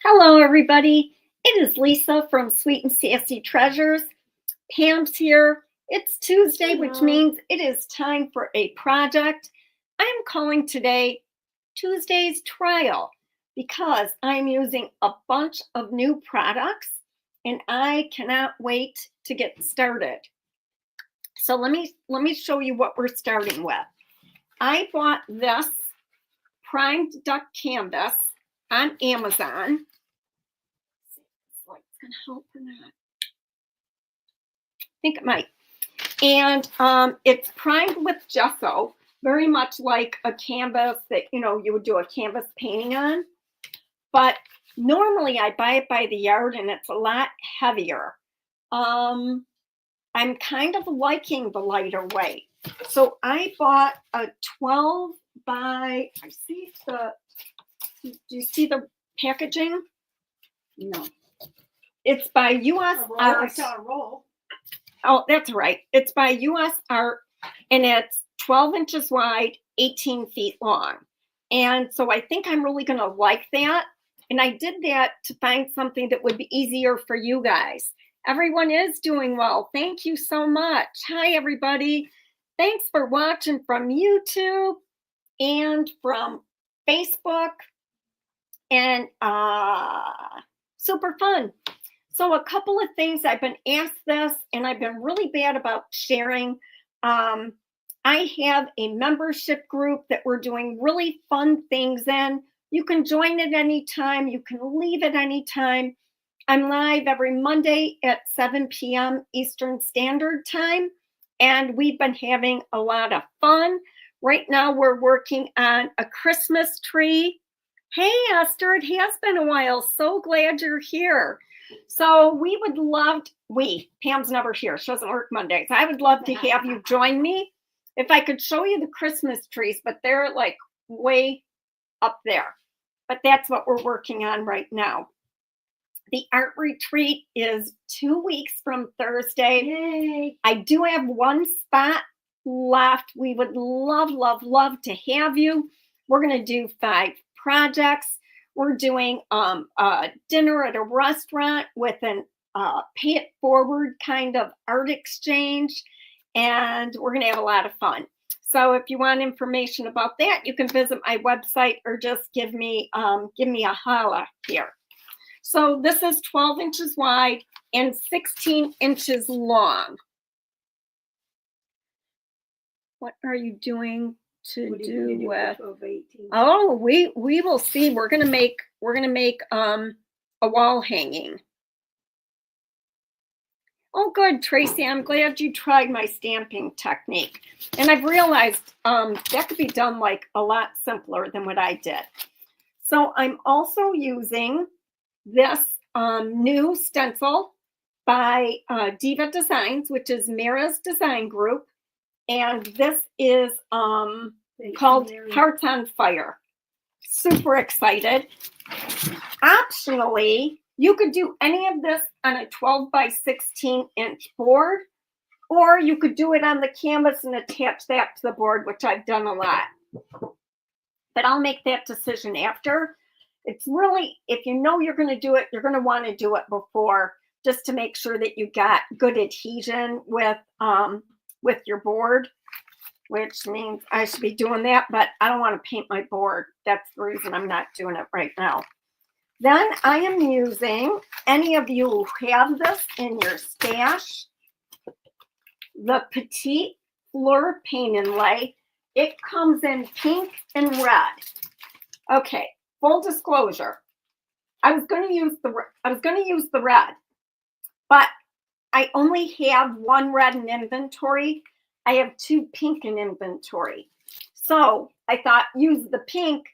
Hello, everybody. It is Lisa from Sweet and Sassy Treasures. Pam's here. It's Tuesday, which means it is time for a project. I am calling today Tuesday's Trial because I'm using a bunch of new products and I cannot wait to get started. So let me show you what we're starting with. I bought this primed duck canvas on Amazon. It's gonna help or not. I think it might. And it's primed with gesso, very much like a canvas that you would do a canvas painting on. But normally I buy it by the yard and it's a lot heavier. I'm kind of liking the lighter weight. So I bought a 12 by, do you see the packaging? No. It's by U.S. Art. I saw a roll. Oh, that's right. It's by U.S. Art, and it's 12 inches wide, 18 feet long. And so I think I'm really going to like that. And I did that to find something that would be easier for you guys. Everyone is doing well. Thank you so much. Hi, everybody. Thanks for watching from YouTube and from Facebook. And super fun. So a couple of things, I've been asked this and I've been really bad about sharing. I have a membership group that we're doing really fun things in. You can join at any time. You can leave at any time. I'm live every Monday at 7 p.m. Eastern Standard Time. And we've been having a lot of fun. Right now we're working on a Christmas tree. Hey, Esther, it has been a while. So glad you're here. So we would love, Pam's never here. She doesn't work Mondays. I would love to have you join me. If I could show you the Christmas trees, but they're like way up there. But that's what we're working on right now. The art retreat is 2 weeks from Thursday. Yay. I do have one spot left. We would love, love, love to have you. We're going to do 5 projects. We're doing a dinner at a restaurant with an pay it forward kind of art exchange. And we're going to have a lot of fun. So if you want information about that, you can visit my website or just give me a holla here. So this is 12 inches wide and 16 inches long. What are you doing to do with? Oh, we will see. We're gonna make a wall hanging. Oh, good, Tracy. I'm glad you tried my stamping technique. And I've realized that could be done like a lot simpler than what I did. So I'm also using this new stencil by Diva Designs, which is Mira's design group. And this is called Hearts on Fire. Super excited. Optionally, you could do any of this on a 12 by 16 inch board, or you could do it on the canvas and attach that to the board, which I've done a lot. But I'll make that decision after. It's really, if you know you're going to do it, you're going to want to do it before, just to make sure that you got good adhesion with your board, which means I should be doing that, but I don't want to paint my board. That's the reason I'm not doing it right now. Then I am using, any of you who have this in your stash, the Petite Fleur Paint Inlay. It comes in pink and red. Okay, full disclosure. I was going to use the red, but I only have 1 red in inventory. I have 2 pink in inventory. So I thought use the pink.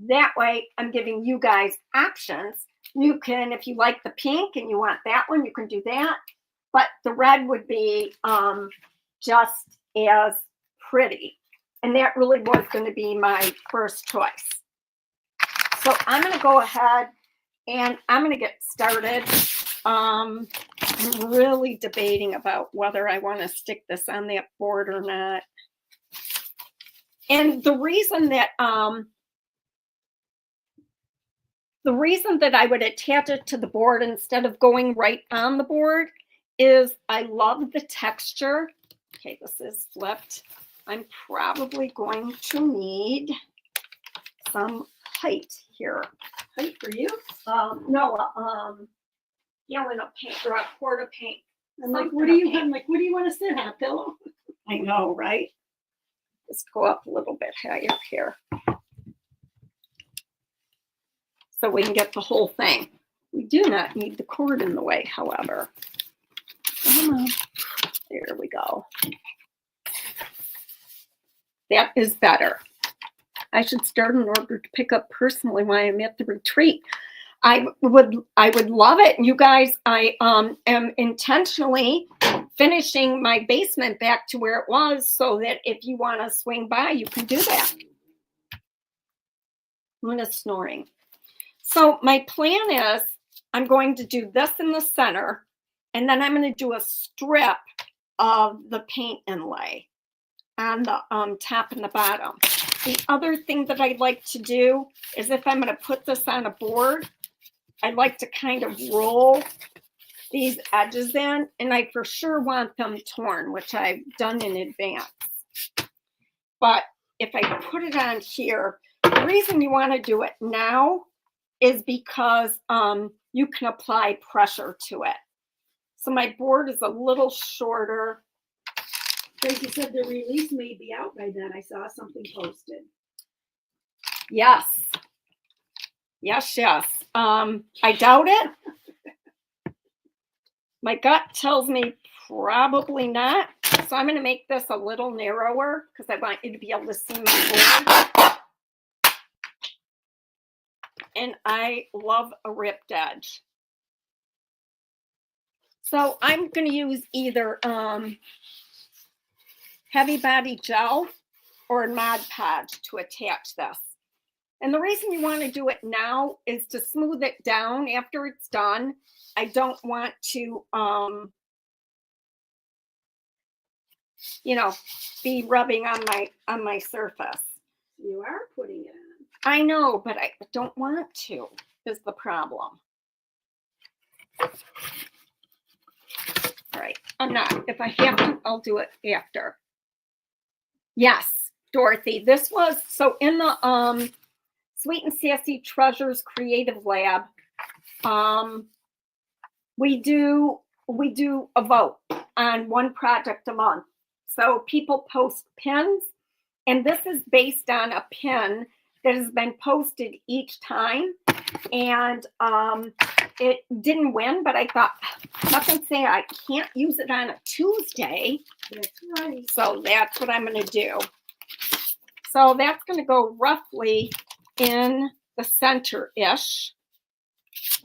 That way I'm giving you guys options. You can, if you like the pink and you want that one, you can do that. But the red would be just as pretty. And that really was going to be my first choice. So I'm going to go ahead and I'm going to get started. I'm really debating about whether I want to stick this on that board or not. And the reason that the reason that I would attach it to the board instead of going right on the board is I love the texture. Okay, this is flipped. I'm probably going to need some height here. Height for you? No, gallon of paint or a quart of paint. I'm like, what do you want to sit on? A pillow? I know, right? Just go up a little bit higher here. So we can get the whole thing. We do not need the cord in the way, however. There we go. That is better. I should start an order to pick up personally when I'm at the retreat. I would love it. You guys, I am intentionally finishing my basement back to where it was so that if you want to swing by, you can do that. Luna's snoring. So my plan is I'm going to do this in the center, and then I'm going to do a strip of the paint inlay on the top and the bottom. The other thing that I'd like to do is if I'm going to put this on a board, I'd like to kind of roll these edges in, and I for sure want them torn, which I've done in advance. But if I put it on here, the reason you want to do it now is because you can apply pressure to it. So my board is a little shorter. Tracy said the release may be out by then. I saw something posted. Yes. Yes, yes. I doubt it. My gut tells me probably not. So I'm going to make this a little narrower because I want you to be able to see my board. And I love a ripped edge. So I'm going to use either heavy body gel or Mod Podge to attach this. And the reason you want to do it now is to smooth it down after it's done. I don't want to, you know, be rubbing on my surface. You are putting it on. I know, but I don't want to, is the problem. All right, I'm not. If I have to, I'll do it after. Yes, Dorothy, this was, so in the Sweet and Sassy Treasures Creative Lab, we do a vote on one project a month. So people post pins, and this is based on a pin that has been posted each time. And it didn't win, but I thought, nothing saying I can't use it on a Tuesday. That's right. So that's what I'm going to do. So that's going to go roughly in the center-ish.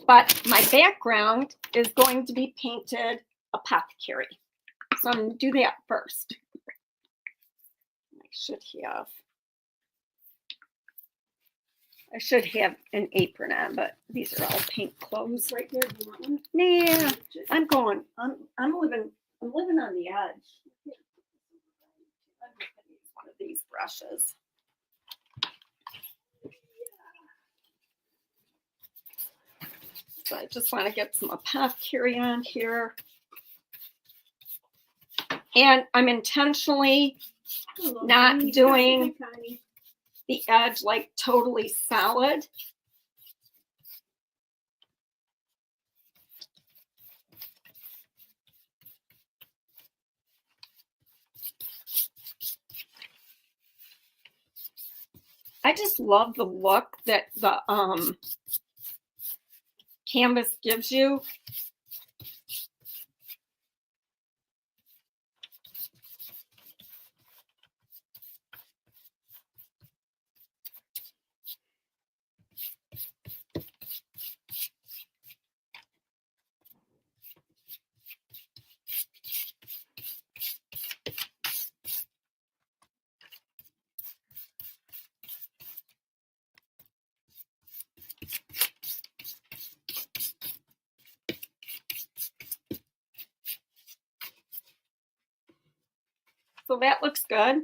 But my background is going to be painted apothecary. So I'm going to do that first. I should have an apron on, but these are all paint clothes. Right there. Do you want one? Nah, I'm living on the edge. I'm going to use one of these brushes. So I just want to get some apothecary on here. And I'm intentionally not doing the edge like totally solid. I just love the look that the canvas gives you. So that looks good.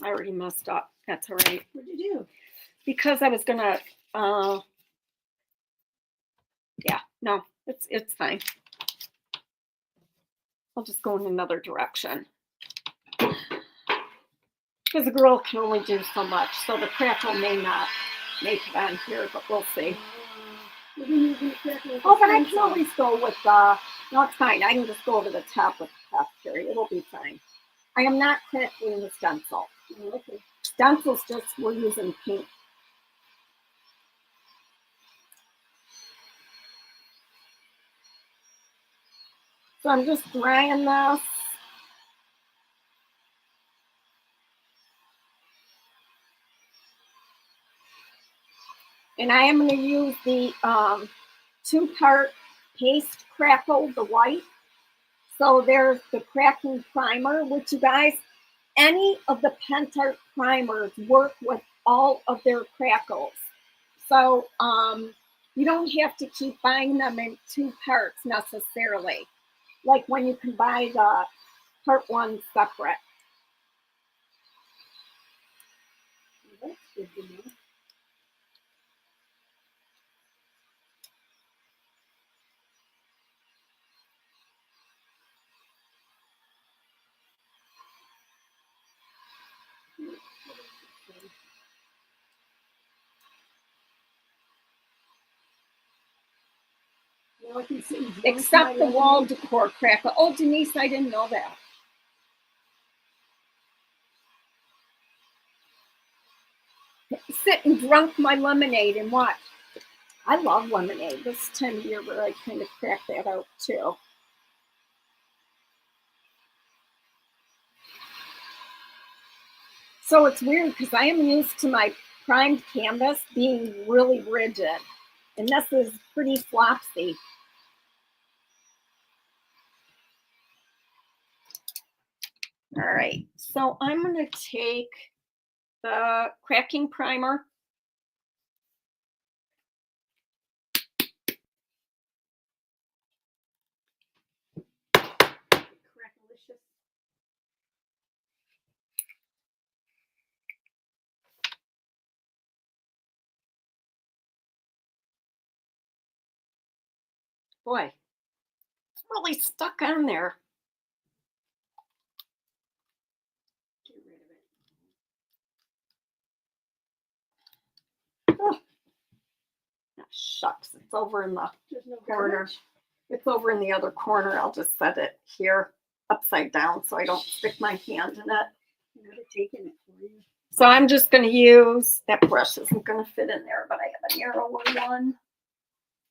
I already messed up. That's all right. What'd you do? Because I was gonna, yeah, no, it's fine. I'll just go in another direction. Because the girl can only do so much, so the crackle may not make it on here, but we'll see. Oh, but I can always go with no, it's fine. I can just go over the top with the top here. It'll be fine. I am not crackling the stencil. Okay. Stencil's just, we're using paint. So I'm just drying this. And I am going to use the 2-part paste crackle, the white. So there's the cracking primer, which you guys, any of the Pentart primers work with all of their crackles. So you don't have to keep buying them in 2 parts necessarily. Like when you can buy the part 1 separate. That's good to know. Now I can see Except the wall decor crackle. Oh, Denise, I didn't know that. Sit and drunk my lemonade and watch. I love lemonade this time of year where I kind of crack that out too. So it's weird because I am used to my primed canvas being really rigid. And this is pretty flopsy. All right, so I'm going to take the cracking primer. Crackalicious. Boy, it's really stuck on there. Get rid of it. Oh, shucks, it's over in the There's no corner. garbage. It's over in the other corner. I'll just set it here upside down so I don't stick my hand in it. I would have taken it for you. So I'm just going to use, that brush isn't going to fit in there, but I have a narrower one.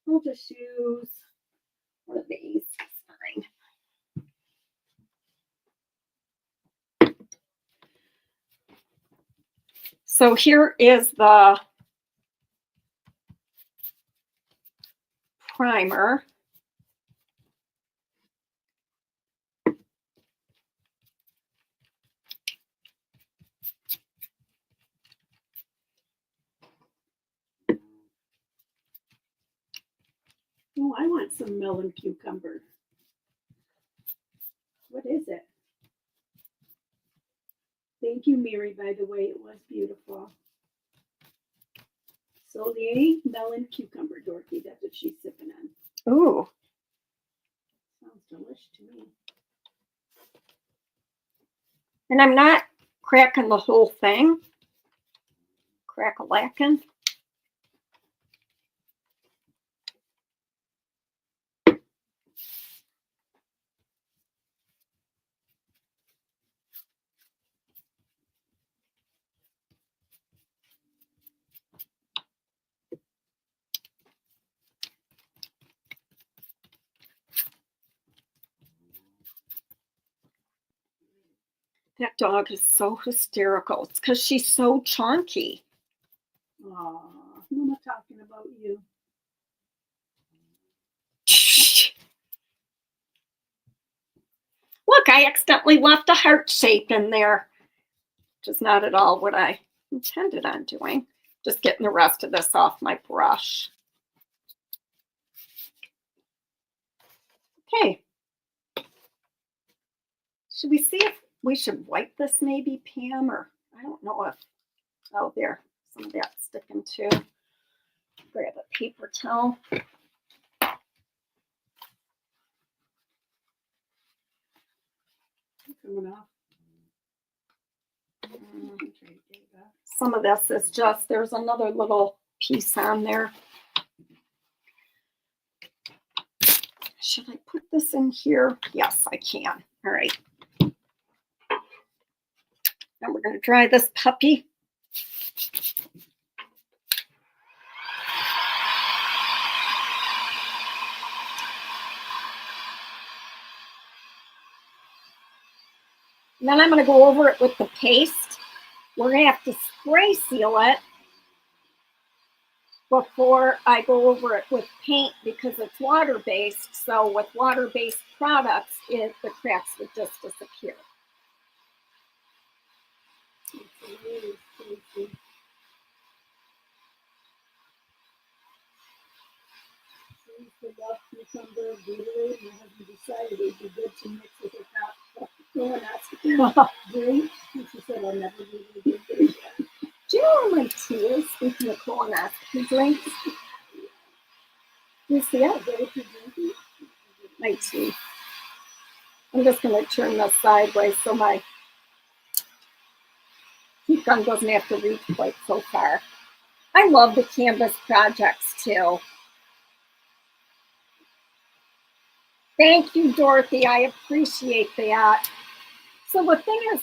I'll just use one of these. It's fine. So here is the primer. Oh, I want some melon cucumber. What is it? Thank you, Mary, by the way. It was beautiful. Solier melon cucumber, Dorothy. That's what she's sipping on. Ooh. Sounds delicious to me. And I'm not cracking the whole thing. Crack-a-lacking. That dog is so hysterical. It's because she's so chunky. Aw, Mama talking about you. Look, I accidentally left a heart shape in there, which is not at all what I intended on doing. Just getting the rest of this off my brush. Okay. Should we see if we should wipe this maybe, Pam? Or I don't know if, oh, there, some of that's sticking too. Grab a paper towel. Coming off. Some of this is just, there's another little piece on there. Should I put this in here? Yes, I can. All right. Now we're going to dry this puppy. And then I'm going to go over it with the paste. We're going to have to spray seal it before I go over it with paint because it's water-based. So with water-based products, the cracks would just disappear. Cucumber, Gatorade. My husband decided it'd be good to mix with a colonoscopy drink. And she said, I'll never be able to do this again. Do you know where my tea is? Speaking of colonoscopy drinks. You see it? Go to drinking. My tea. I'm just going to turn this sideways so my heat gun doesn't have to reach quite so far. I love the canvas projects too. Thank you, Dorothy. I appreciate that. So the thing is,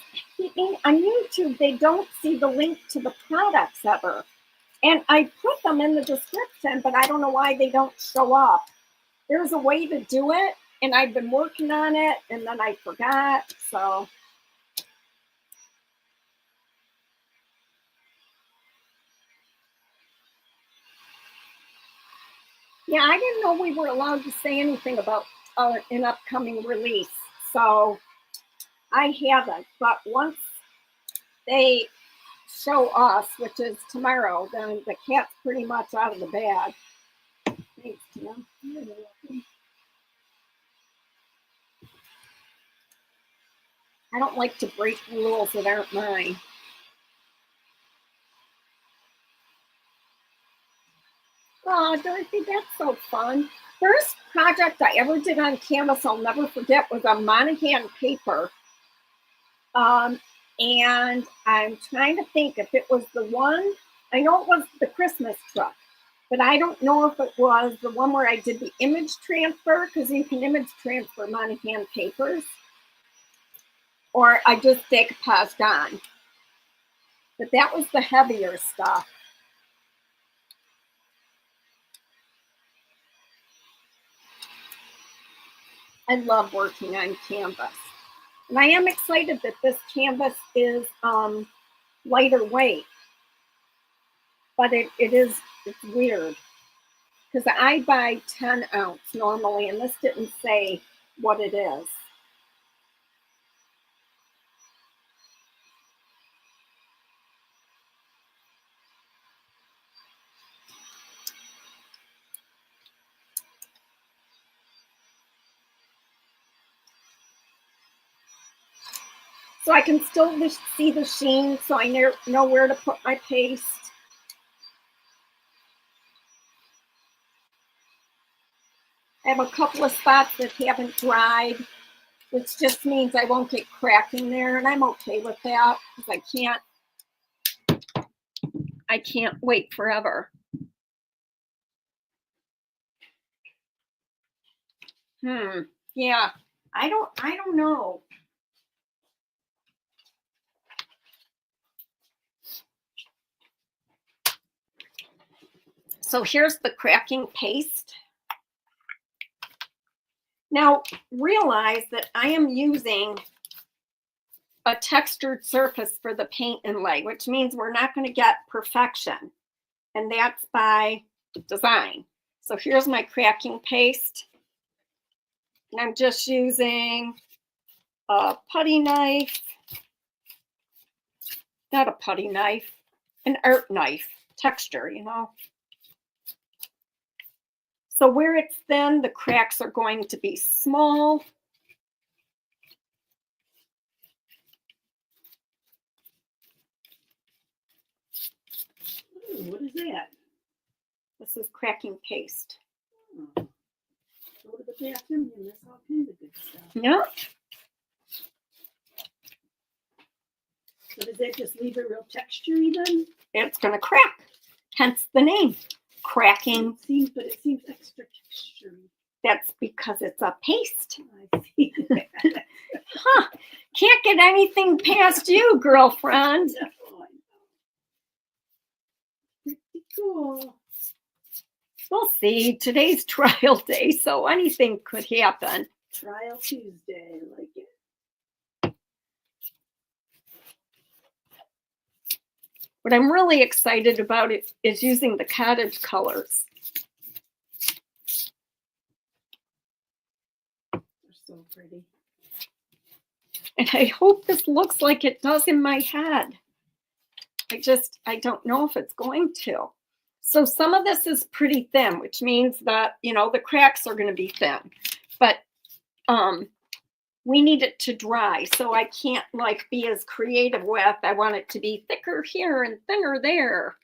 on YouTube, they don't see the link to the products ever. And I put them in the description, but I don't know why they don't show up. There's a way to do it, and I've been working on it, and then I forgot, so. Yeah, I didn't know we were allowed to say anything about an upcoming release, so I haven't. But once they show us, which is tomorrow, then the cat's pretty much out of the bag. Thanks, Tim. You're welcome. I don't like to break rules that aren't mine. Oh, Dorothy, that's so fun. First project I ever did on canvas, I'll never forget, was on Monahan paper. And I'm trying to think if it was the one, I know it was the Christmas truck, but I don't know if it was the one where I did the image transfer, because you can image transfer Monahan papers, or I just decoupaged on. But that was the heavier stuff. I love working on canvas. And I am excited that this canvas is lighter weight. But it's weird. Because I buy 10 ounce normally, and this didn't say what it is. So I can still see the sheen, so I know where to put my paste. I have a couple of spots that haven't dried, which just means I won't get cracking there, and I'm okay with that because I can't wait forever. Yeah, I don't know. So here's the cracking paste. Now realize that I am using a textured surface for the paint inlay, which means we're not going to get perfection. And that's by design. So here's my cracking paste. And I'm just using a putty knife, not a putty knife, an art knife, texture, you know. So where it's thin, the cracks are going to be small. Ooh, what is that? This is cracking paste. Oh. Go to the bathroom and miss all kinds of good stuff. Yeah. So does that just leave it real textury then? It's going to crack. Hence the name. Cracking. But it seems extra textury. That's because it's a paste. I see. Huh. Can't get anything past you, girlfriend. Oh, I know. Pretty cool. We'll see. Today's trial day, so anything could happen. Trial Tuesday, I like it. What I'm really excited about is using the cottage colors. They're so pretty. And I hope this looks like it does in my head. I don't know if it's going to. So some of this is pretty thin, which means that, you know, the cracks are going to be thin. But we need it to dry, so I can't like be as creative with, I want it to be thicker here and thinner there.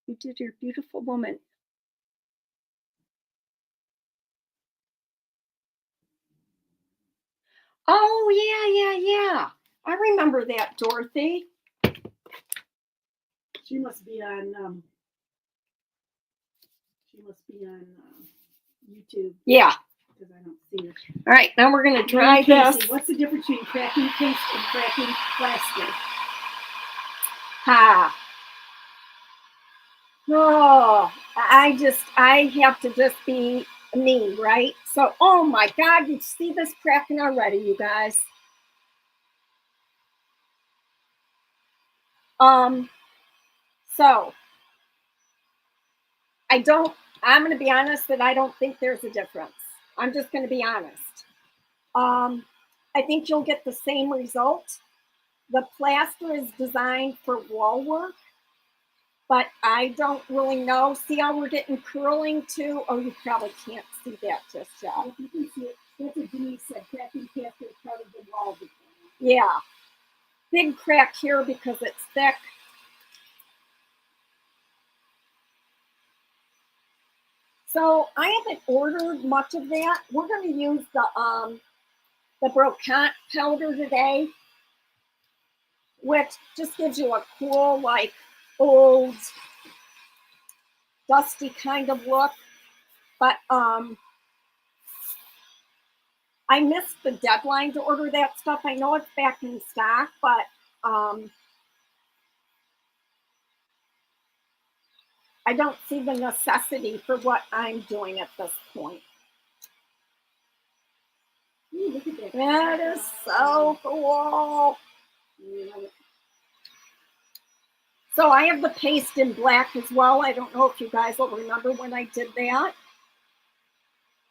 You did your beautiful woman. Oh, yeah. I remember that, Dorothy. She must be on YouTube. Yeah. Because I don't see her. All right, now we're going to dry Casey, this. what's the difference between cracking paste and cracking plaster? Ha. Oh, I have to just be me, right? So, oh my God, you see this cracking already, you guys. So I'm going to be honest that I don't think there's a difference. I'm just going to be honest. I think you'll get the same result. The plaster is designed for wall work, but I don't really know. See how we're getting curling too? Oh, you probably can't see that just yet. If you can see it, that's what Denise said. Cracking plaster is part of the wall design. Yeah. Big crack here because it's thick. So I haven't ordered much of that. We're going to use the brocante powder today, which just gives you a cool, like, old, dusty kind of look. But I missed the deadline to order that stuff. I know it's back in stock, but I don't see the necessity for what I'm doing at this point. Ooh, look at that. That is so cool. So I have the paste in black as well. I don't know if you guys will remember when I did that.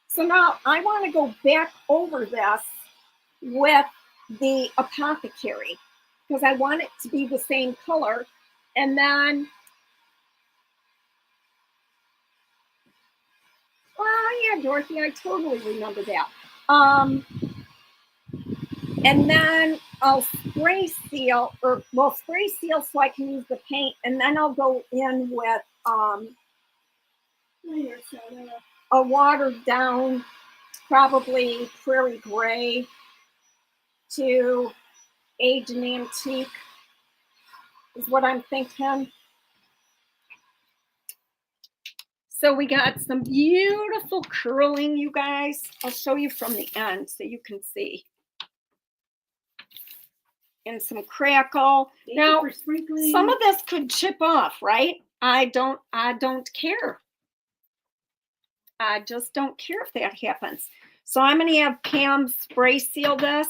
So now I want to go back over this with the apothecary because I want it to be the same color. And then, oh yeah, Dorothy, I totally remember that. And then I'll spray seal, spray seal so I can use the paint, and then I'll go in with a watered down, probably prairie gray to age and antique is what I'm thinking. So we got some beautiful curling, you guys. I'll show you from the end so you can see. And some crackle. Now, some of this could chip off, right? I don't care. I just don't care if that happens. So I'm going to have Pam spray seal this.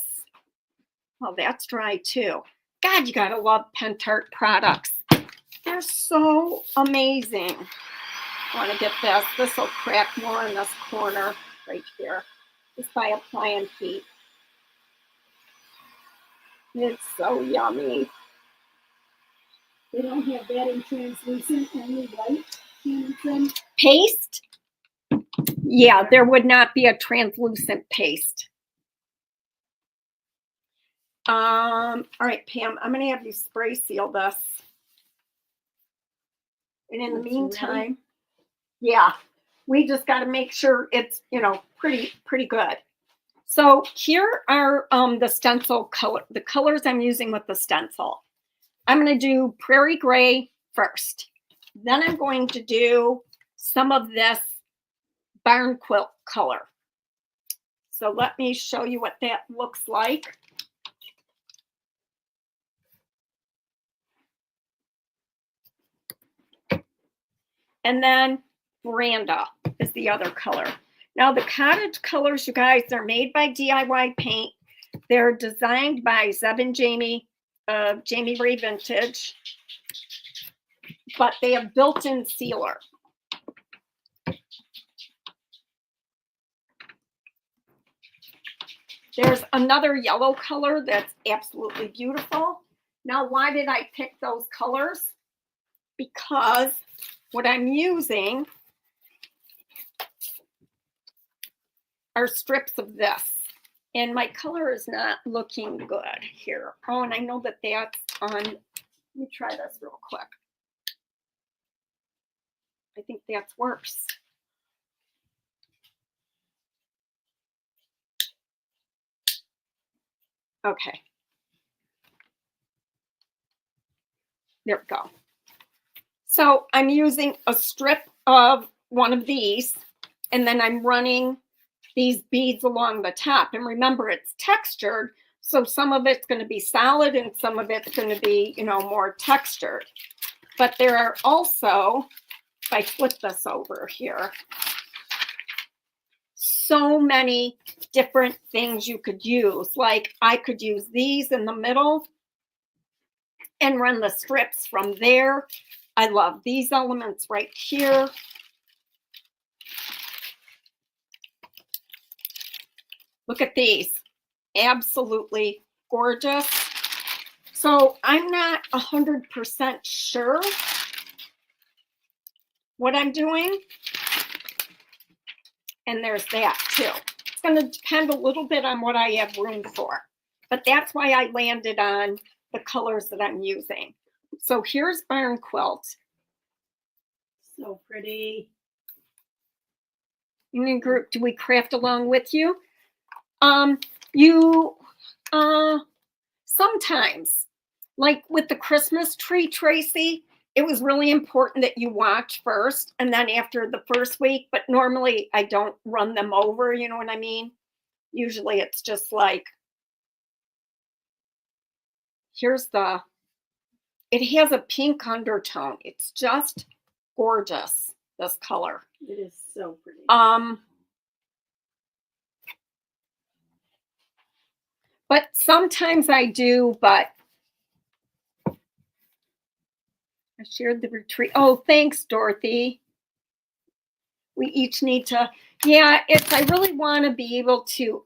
Oh, that's dry too. God, you got to love Pentart products. They're so amazing. I want to get this. This will crack more in this corner right here. Just by applying heat. It's so yummy. They don't have that in translucent, only white. Paste? Yeah, there would not be a translucent paste. All right, Pam, I'm going to have you spray seal this. And in the It's ready? meantime, yeah, we just got to make sure it's, pretty good. So here are the stencil color, the colors I'm using with the stencil. I'm going to do prairie gray first. Then I'm going to do some of this barn quilt color. So let me show you what that looks like. And then veranda is the other color. Now the cottage colors, you guys, they're made by DIY Paint. They're designed by Zeb and Jamie, Jamie Ray Vintage, but they have built-in sealer. There's another yellow color that's absolutely beautiful. Now, why did I pick those colors? Because what I'm using are strips of this. And my color is not looking good here. Oh, and I know that that's on, let me try this real quick. I think that's worse. Okay. There we go. So I'm using a strip of one of these, and then I'm running these beads along the top. And remember, it's textured, so some of it's going to be solid and some of it's going to be, more textured. But there are also, if I flip this over here, so many different things you could use. Like I could use these in the middle and run the strips from there. I love these elements right here. Look at these. Absolutely gorgeous. So I'm not 100% sure what I'm doing. And there's that too. It's going to depend a little bit on what I have room for. But that's why I landed on the colors that I'm using. So here's barn quilt. So pretty. In group, do we craft along with you? Sometimes, like with the Christmas tree, Tracy, it was really important that you watch first and then after the first week, but normally I don't run them over, you know what I mean? Usually it's just like, it has a pink undertone. It's just gorgeous, this color. It is so pretty. But sometimes I do, but I shared the retreat. Oh, thanks, Dorothy. We each need to, yeah, I really want to be able to,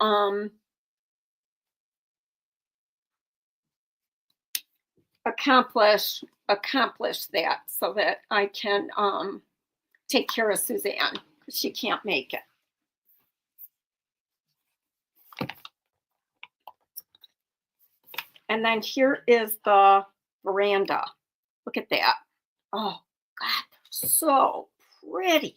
accomplish that so that I can, take care of Suzanne because she can't make it. And then here is the veranda. Look at that. Oh, God, they're so pretty.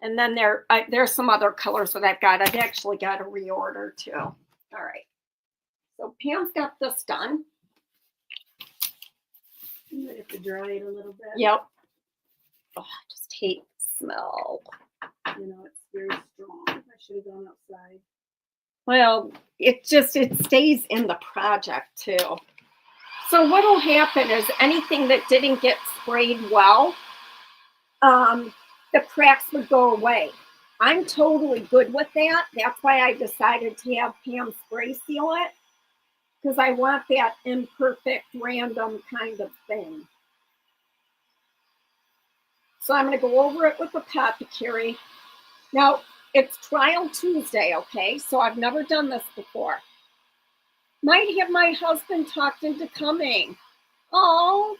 And then there's some other colors that I've got. I've actually got a reorder too. All right. So Pam's got this done. You might have to dry it a little bit. Yep. Oh, I just hate the smell. It's very strong. I should have gone outside. Well, it stays in the project too. So what'll happen is anything that didn't get sprayed well, the cracks would go away. I'm totally good with that. That's why I decided to have Pam spray seal it, because I want that imperfect, random kind of thing. So I'm going to go over it with Apothecary. Now, it's Trial Tuesday, okay? So I've never done this before. Might have my husband talked into coming. Oh,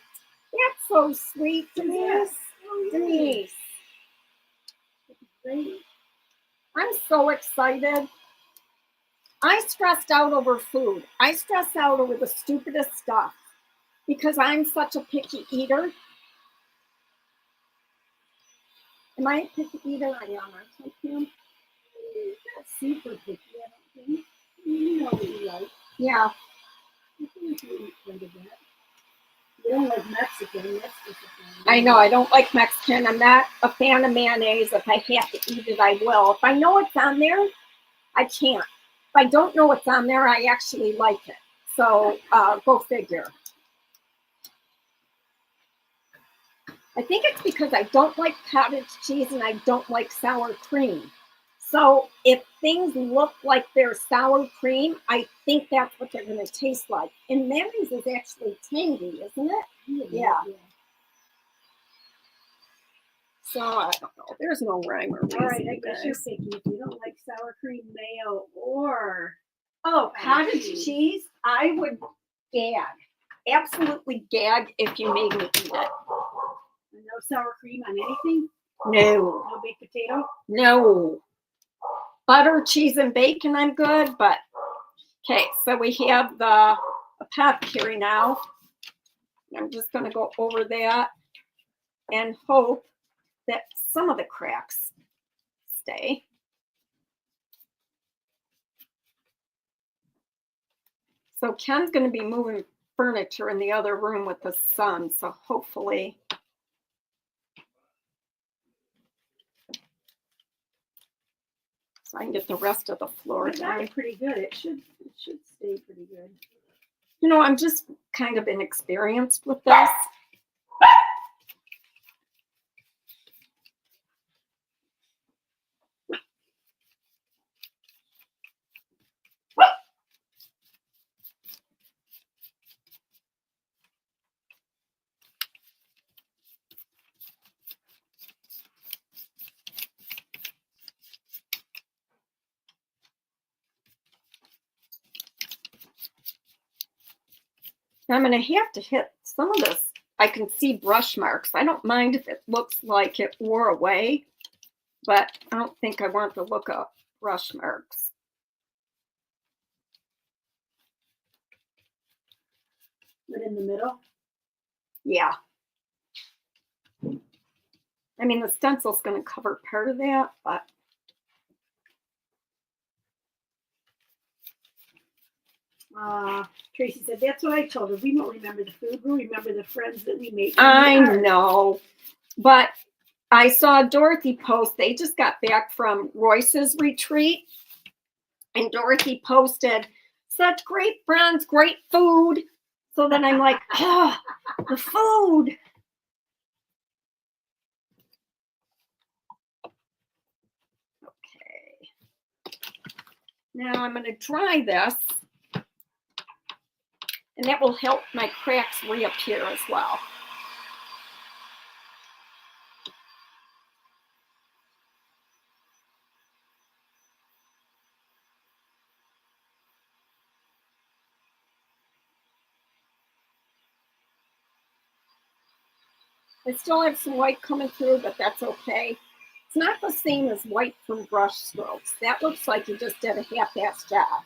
that's so sweet, Denise. Denise. Great. I'm so excited. I stressed out over food. I stress out over the stupidest stuff because I'm such a picky eater. Am I a picky eater? I am. Aren't I, Pam? Not super picky, I don't think. You know what you like. Yeah. I think you eat quite a bit. You don't like Mexican, that's disappointing. I know. I don't like Mexican. I'm not a fan of mayonnaise. If I have to eat it, I will. If I know it's on there, I can't. If I don't know what's on there, I actually like it. So go figure. I think it's because I don't like cottage cheese and I don't like sour cream. So if things look like they're sour cream, I think that's what they're going to taste like. And mayonnaise is actually tangy, isn't it? Yeah. So I don't know. There's no rhyme or reason. All right, I guess you're picky. If you don't like sour cream, mayo, or cottage cheese, I would gag. Absolutely gag if you made me eat it. no sour cream on anything? No. No baked potato? No. Butter, cheese, and bacon, I'm good, but okay, so we have the apothecary now. I'm just going to go over that and hope that some of the cracks stay. So Ken's going to be moving furniture in the other room with the son, so hopefully so I can get the rest of the floor It's done. pretty good. It should stay pretty good. You know, I'm just kind of inexperienced with this. I'm going to have to hit some of this. I can see brush marks. I don't mind if it looks like it wore away, but I don't think I want to look up brush marks. But in the middle? Yeah. I mean, the stencil's going to cover part of that, but Tracy said, that's what I told her. We won't remember the food. We'll remember the friends that we made. I know. But I saw Dorothy post, they just got back from Royce's retreat, and Dorothy posted, such great friends, great food. So then I'm like, oh, the food. Okay. Now I'm going to dry this, and that will help my cracks reappear as well. I still have some white coming through, but that's okay. It's not the same as white from brush strokes. That looks like you just did a half-assed job.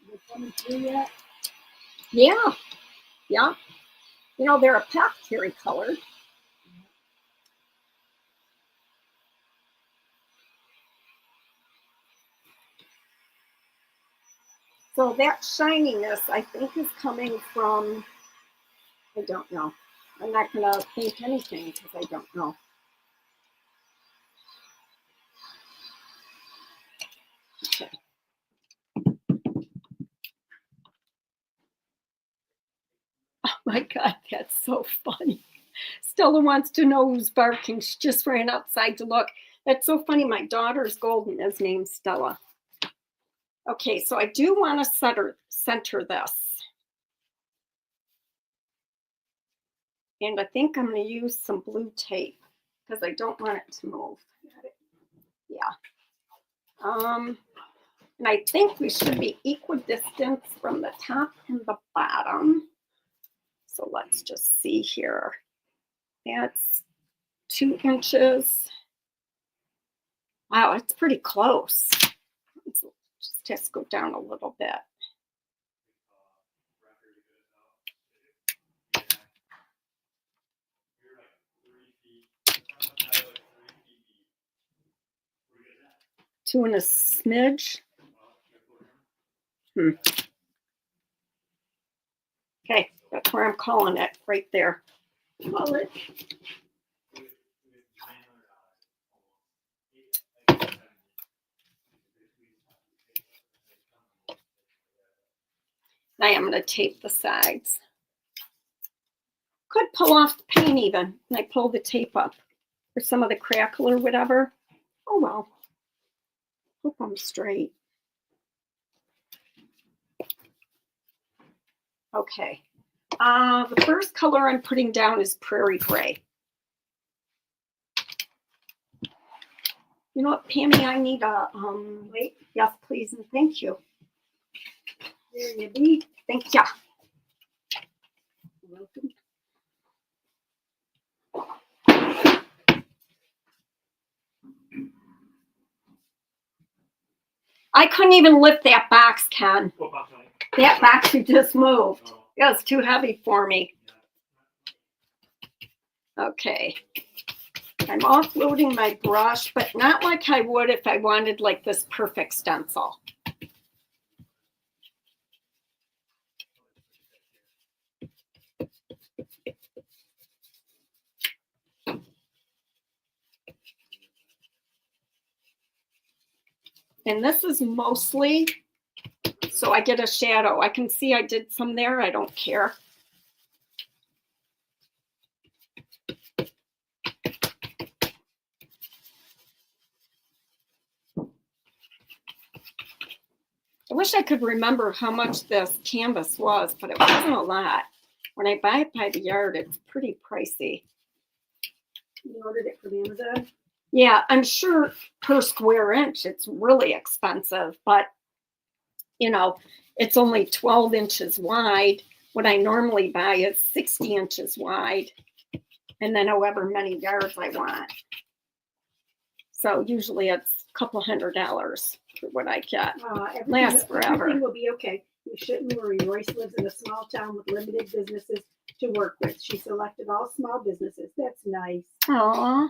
They're coming through yet? Yeah, yeah. You know, they're apothecary colored. So that shininess, I think, is coming from, I don't know. I'm not going to paint anything because I don't know. Okay. Oh my God, that's so funny. Stella wants to know who's barking. She just ran outside to look. That's so funny. My daughter's golden is named Stella. Okay, so I do want to center this. And I think I'm going to use some blue tape because I don't want it to move. Yeah. And I think we should be equidistant from the top and the bottom. So let's just see here. That's 2 inches. Wow, it's pretty close. Let's just go down a little bit. Two and a smidge. Okay, that's where I'm calling it, right there. Call it. Now I'm going to tape the sides. Could pull off the paint even, and I pull the tape up or some of the crackle or whatever. Oh well. Hope I'm straight. Okay. The first color I'm putting down is prairie gray. You know what, Pammy, I need a wait. Yes, please, and thank you. There you be. Thank you. Welcome. I couldn't even lift that box, Ken. That box you just moved. It was too heavy for me. Okay. I'm offloading my brush, but not like I would if I wanted like this perfect stencil. And this is mostly so I get a shadow. I can see I did some there. I don't care. I wish I could remember how much this canvas was, but it wasn't a lot. When I buy it by the yard, it's pretty pricey. You ordered it from Amazon? Yeah, I'm sure per square inch it's really expensive, but you know, it's only 12 inches wide. What I normally buy is 60 inches wide, and then however many yards I want. So usually it's a couple $100 for what I get. Lasts forever. Everything will be okay. You shouldn't worry. Royce lives in a small town with limited businesses to work with. She selected all small businesses. That's nice. Aww.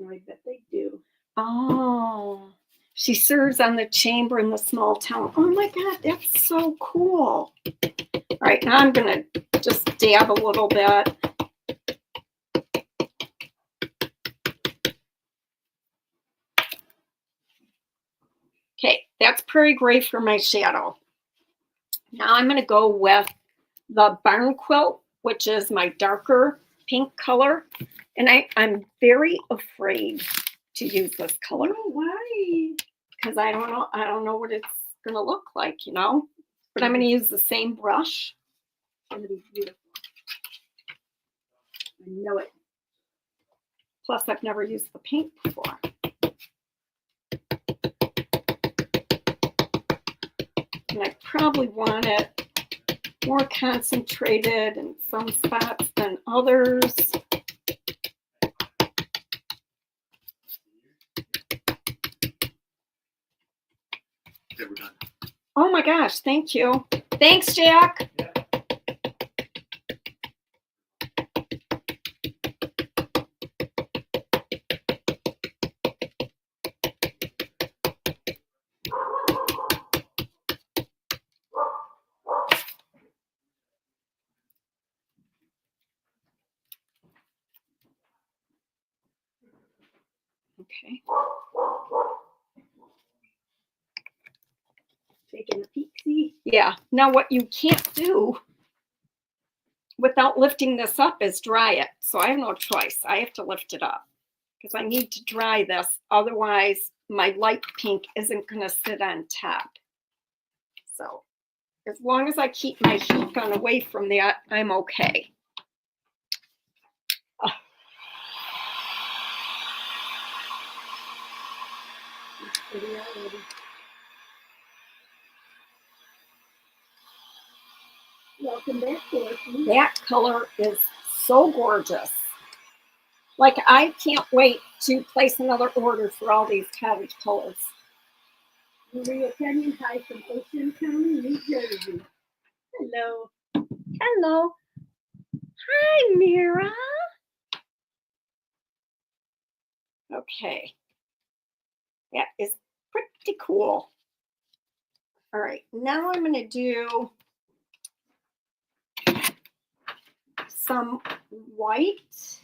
I bet they do. Oh, she serves on the chamber in the small town. Oh my God, that's so cool. All right, now I'm going to just dab a little bit. Okay, that's prairie gray for my shadow. Now I'm going to go with the barn quilt, which is my darker pink color. And I'm very afraid to use this color. Oh, why? Because I don't know what it's going to look like, you know. But I'm going to use the same brush. It's going to be beautiful. I know it. Plus, I've never used the paint before. And I probably want it more concentrated in some spots than others. Okay, we're done. Oh my gosh, thank you. Thanks, Jack. Yeah. Okay. Taking a peek, see? Yeah. Now what you can't do without lifting this up is dry it. So I have no choice. I have to lift it up. because I need to dry this. Otherwise, my light pink isn't going to sit on top. So as long as I keep my heat gun away from that, I'm okay. It's pretty already. Welcome back, Dorothy. That color is so gorgeous. Like, I can't wait to place another order for all these cottage colors. Maria Kenyon, hi from Ocean County, New Jersey. Hello. Hello. Hi, Mira. Okay. That is pretty cool. All right, now I'm going to do some white.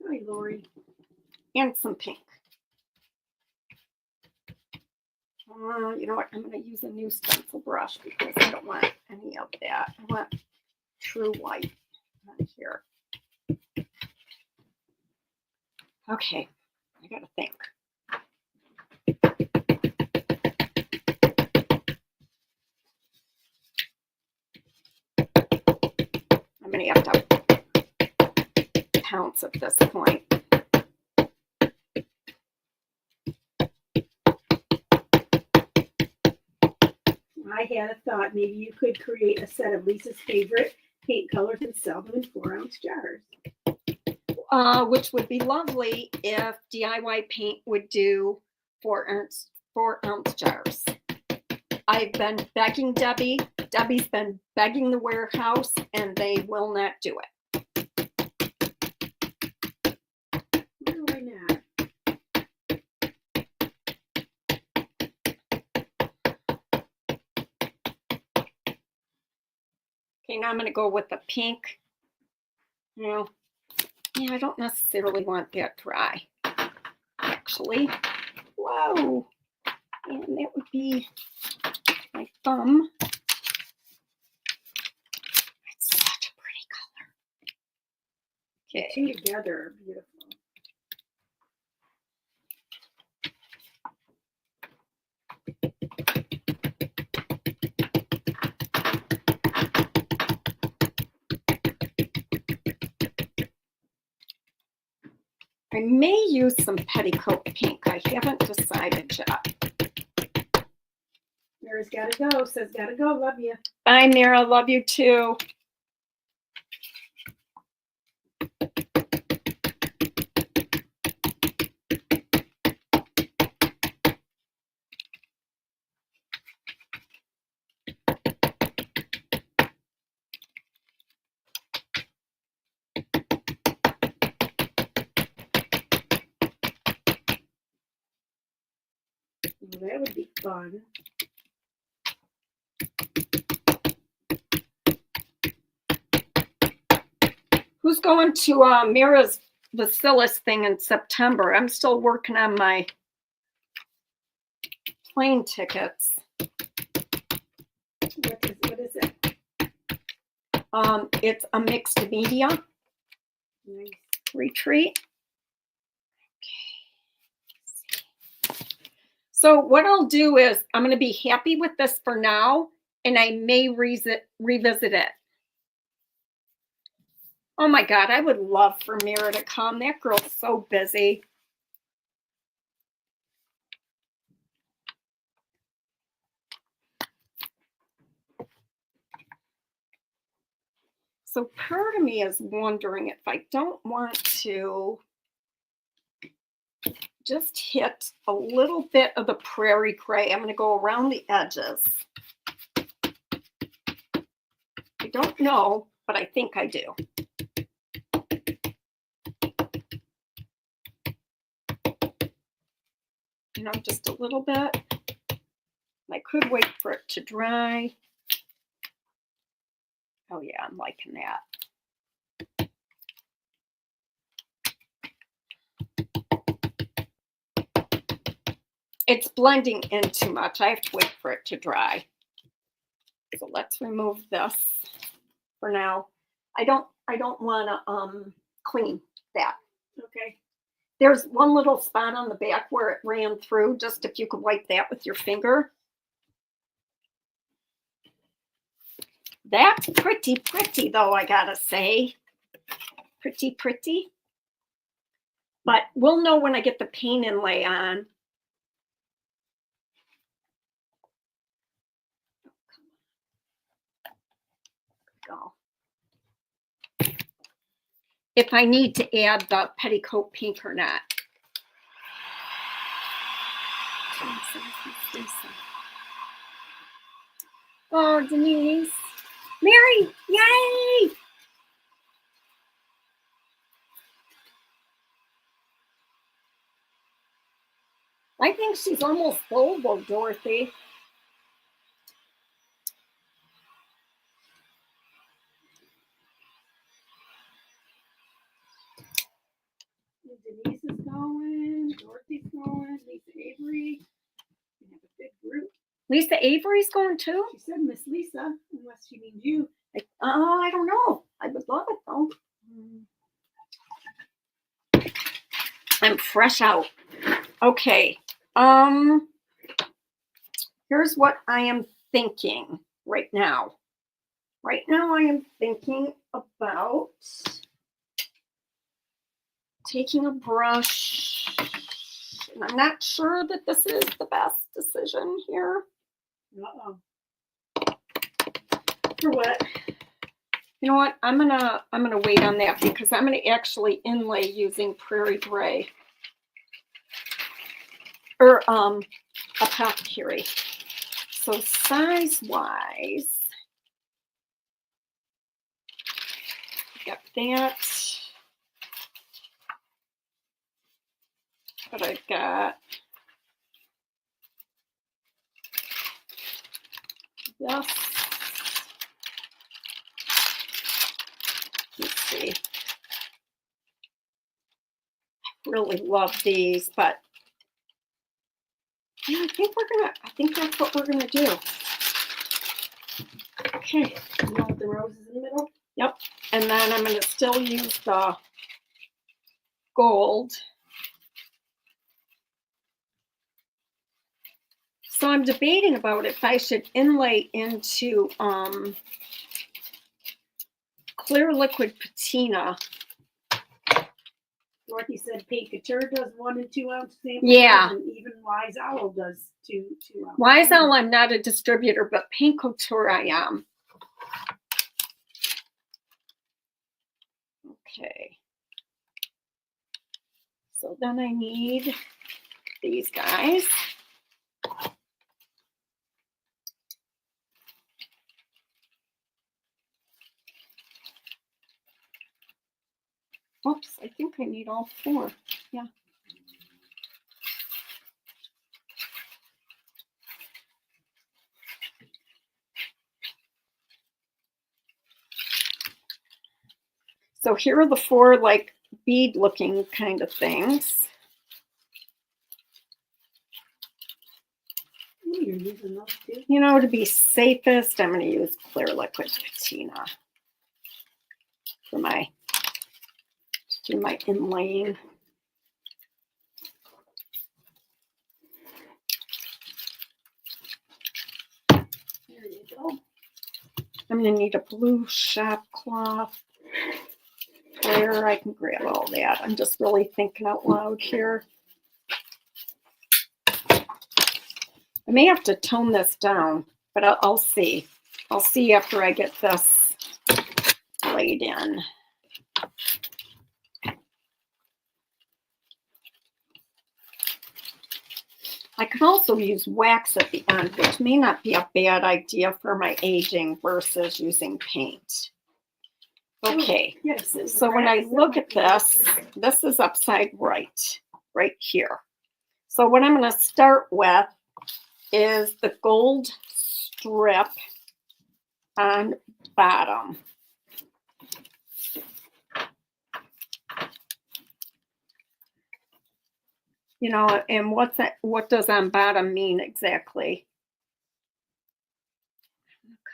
Hi, Lori. And some pink. You know what? I'm going to use a new stencil brush because I don't want any of that. I want true white on here. Okay, I got to think. I'm going to have to pounce at this point. I had a thought maybe you could create a set of Lisa's favorite paint colors and sell them in 4-ounce jars. Which would be lovely if DIY Paint would do 4-ounce jars. I've been begging Debbie. Debbie's been begging the warehouse, and they will not do it. Why not? Okay, now I'm going to go with the pink. Yeah, I don't necessarily want that dry, actually. Whoa. And that would be my thumb. It's such a pretty color. Okay. Two together are beautiful. I may use some petticoat pink. I haven't decided yet. Mira's gotta go, says gotta go, love you. Bye, Mira. Love you too. Well, that would be fun. Who's going to Mira's Bacillus thing in September? I'm still working on my plane tickets. What is it? It's a mixed media Nice. retreat. Okay. So what I'll do is I'm going to be happy with this for now, and I may revisit it. Oh my God, I would love for Mira to come. That girl's so busy. So part of me is wondering if I don't want to just hit a little bit of the prairie gray. I'm going to go around the edges. I don't know, but I think I do. You know, just a little bit. I could wait for it to dry. Oh yeah, I'm liking that. It's blending in too much. I have to wait for it to dry. So let's remove this for now. I don't want to clean that. Okay. There's one little spot on the back where it ran through, just if you could wipe that with your finger. That's pretty though, I gotta say. Pretty. But we'll know when I get the paint inlay on. Go. If I need to add the petticoat pink or not. Oh, Denise. Mary, yay! I think she's almost oval, Dorothy. Denise is going, Dorothy's going, Lisa Avery. We have a good group. Lisa Avery's going too? She said Miss Lisa, unless she means you. I don't know. I would love it though. I'm fresh out. Okay. Here's what I am thinking right now. Right now I am thinking about taking a brush. And I'm not sure that this is the best decision here. Uh-oh. For what? You know what? I'm gonna wait on that because I'm gonna actually inlay using Prairie Gray. Or Apothecary. So size-wise, got that. But I've got this. Let's see. I really love these, but yeah, I think that's what we're gonna do. Okay. You want the roses in the middle? Yep. And then I'm gonna still use the gold. So I'm debating about if I should inlay into clear liquid patina. Dorothy said Pink Couture does 1 and 2 ounce samples. Yeah. And even Wise Owl does 2 ounce. Wise Owl, I'm not a distributor, but Pink Couture I am. Okay. So then I need these guys. Oops, I think I need all 4. Yeah. So here are the 4 like bead looking kind of things. Ooh, you're using those too? You know, to be safest, I'm going to use clear liquid patina for my inlaying. There you go. I'm going to need a blue shop cloth. Where I can grab all that. I'm just really thinking out loud here. I may have to tone this down, but I'll see. I'll see after I get this laid in. I could also use wax at the end, which may not be a bad idea for my aging versus using paint. Okay, Yes. so when I look at this, this is upside right here. So what I'm going to start with is the gold strip on bottom. You know, and what does on bottom mean exactly?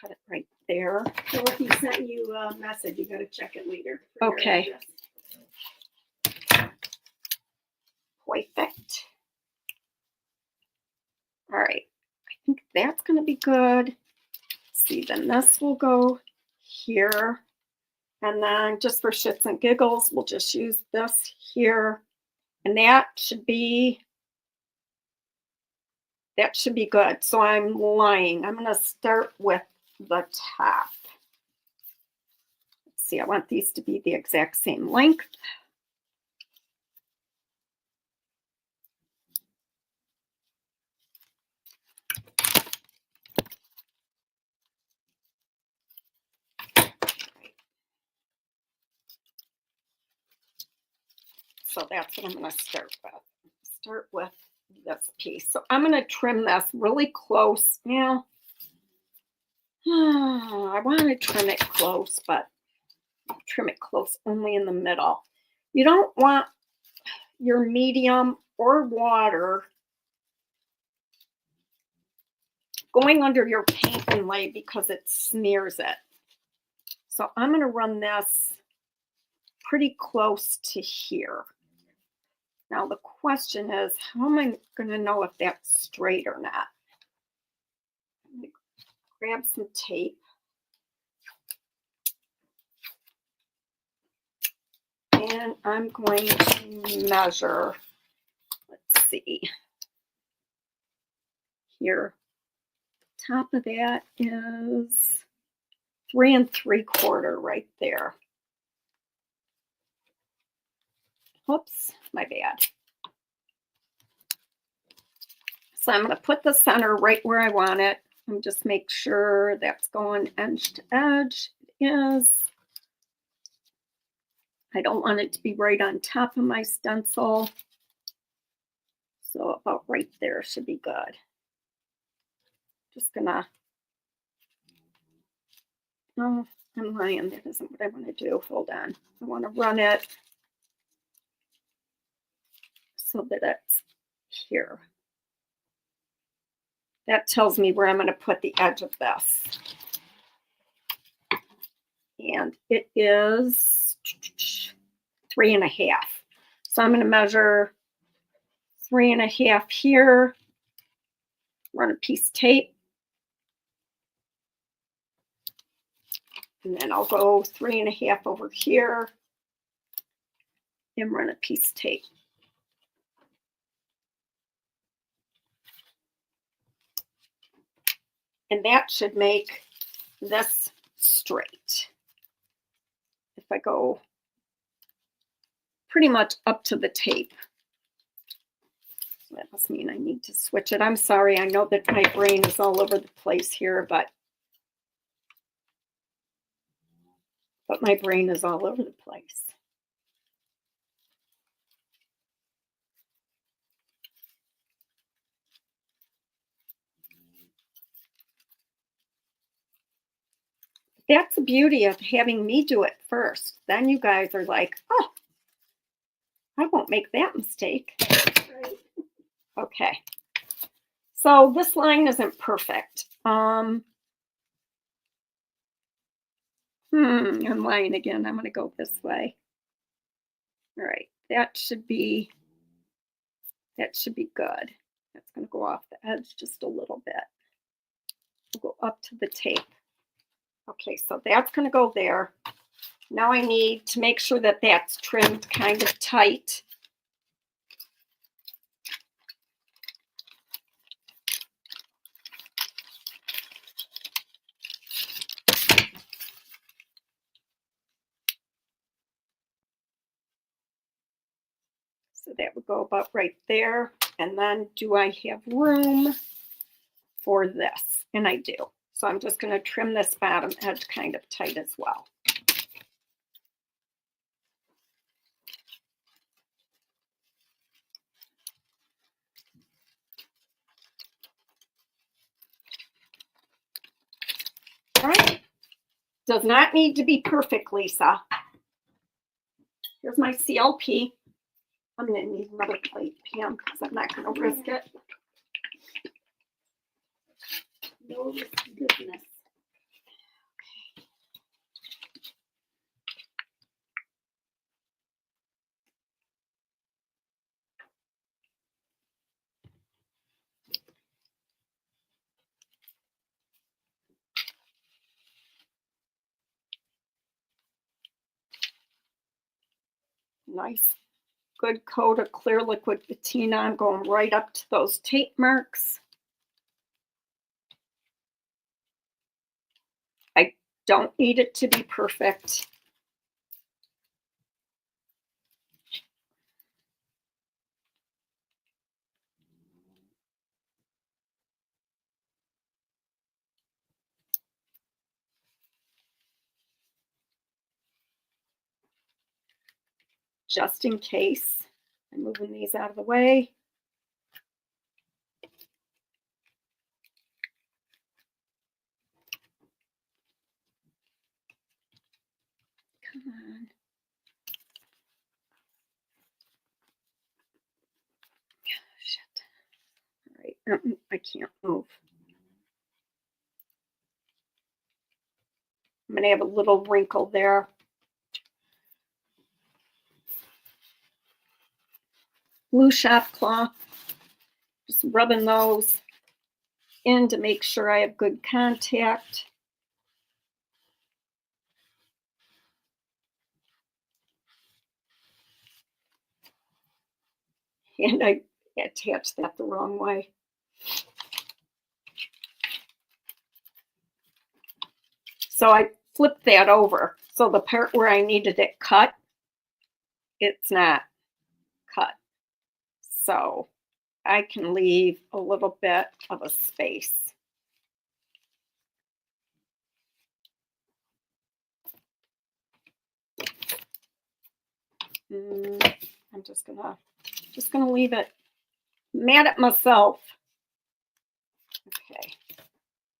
cut it right there. So if he sent you a message, you gotta check it later. for your Okay. address. Perfect. All right, I think that's gonna be good. See, then this will go here. And then just for shits and giggles, we'll just use this here. And that should be good. So I'm lying. I'm gonna start with the top. Let's see, I want these to be the exact same length. So that's what I'm going to start with. Start with this piece. So I'm going to trim this really close. Now, I want to trim it close, but trim it close only in the middle. You don't want your medium or water going under your paint inlay because it smears it. So I'm going to run this pretty close to here. Now the question is, how am I going to know if that's straight or not? I'm going to grab some tape. And I'm going to measure, let's see, here. Top of that is 3 3/4 right there. Oops, my bad. So I'm going to put the center right where I want it. And just make sure that's going edge to edge. It is. I don't want it to be right on top of my stencil. So about right there should be good. Just gonna, oh, I'm lying. That isn't what I want to do. Hold on. I want to run it so that it's here. That tells me where I'm going to put the edge of this. And it is 3 1/2. So I'm going to measure 3 1/2 here. Run a piece of tape. And then I'll go 3 1/2 over here and run a piece of tape. And that should make this straight. If I go pretty much up to the tape. So that must mean I need to switch it. I'm sorry, I know that my brain is all over the place here, but my brain is all over the place. That's the beauty of having me do it first. Then you guys are like, oh, I won't make that mistake. Right. Okay. So this line isn't perfect. I'm lying again. I'm going to go this way. All right. That should be good. That's going to go off the edge just a little bit. We'll go up to the tape. Okay, so that's going to go there. Now I need to make sure that that's trimmed kind of tight. So that would go about right there. And then do I have room for this? And I do. So I'm just going to trim this bottom edge kind of tight as well. All right. Does not need to be perfect, Lisa. Here's my CLP. I'm going to need another plate, Pam, because I'm not going to risk it. No goodness. Nice, good coat of clear liquid patina. I'm going right up to those tape marks. I don't need it to be perfect. Just in case. I'm moving these out of the way. Come on. Shit. All right, I can't move. I'm going to have a little wrinkle there. Blue shop cloth. Just rubbing those in to make sure I have good contact. And I attached that the wrong way. So I flipped that over. So the part where I needed it cut, it's not cut. So I can leave a little bit of a space. I'm just gonna leave it. Mad at myself. Okay.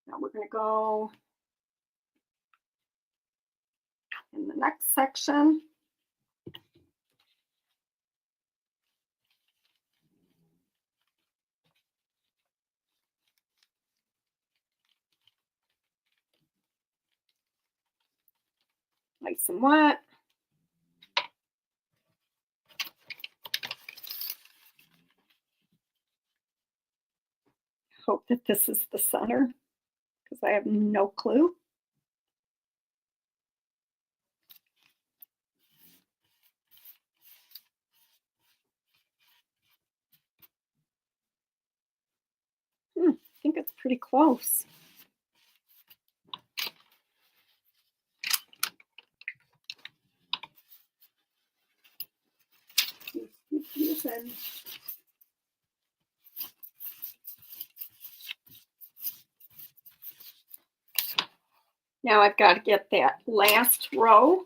Now we're gonna go in the next section. Nice and wet. Hope that this is the center because I have no clue. I think it's pretty close. Now I've got to get that last row.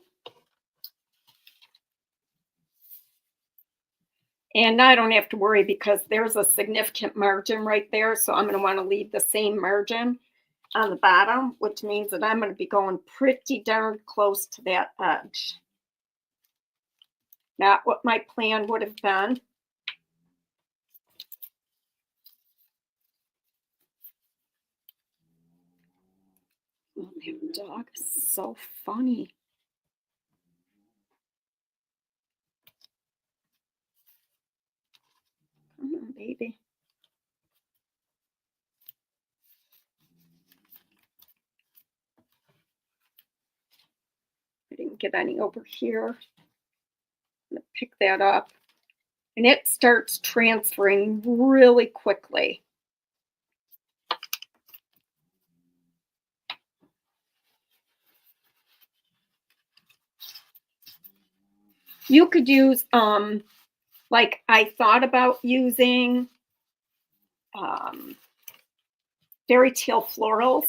And I don't have to worry because there's a significant margin right there. So I'm going to want to leave the same margin on the bottom, which means that I'm going to be going pretty darn close to that edge. Not what my plan would have been. Oh, that dog is so funny. Come on, baby. I didn't get any over here. I'm going to pick that up. And it starts transferring really quickly. You could use, like I thought about using fairy tale florals.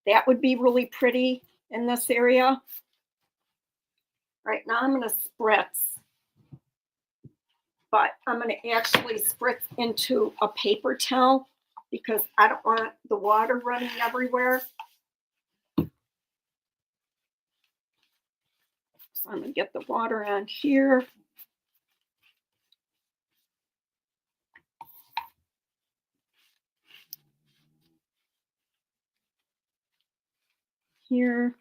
That would be really pretty in this area. Right now I'm going to spritz. But I'm going to actually spritz into a paper towel because I don't want the water running everywhere. So I'm going to get the water on here. Here.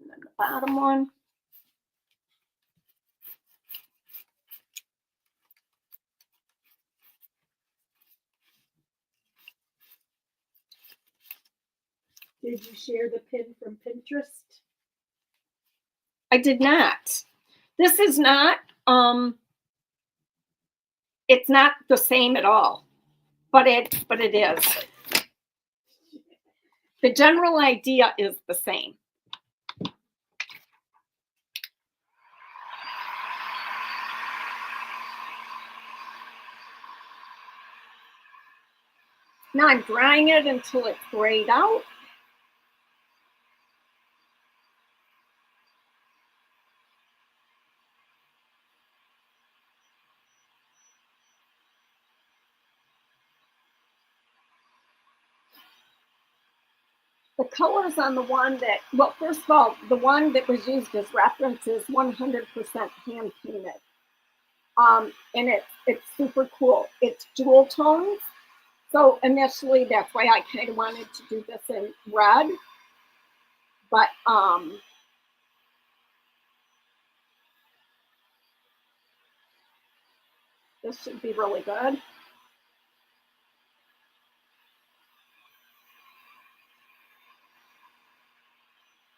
And then the bottom one. Did you share the pin from Pinterest? I did not. This is not, it's not the same at all, but it is. The general idea is the same. Now I'm drying it until it's grayed out. The colors on the one that, well, first of all, the one that was used as reference is 100% hand painted. And it's super cool. It's dual tones. So initially, that's why I kind of wanted to do this in red. But this should be really good.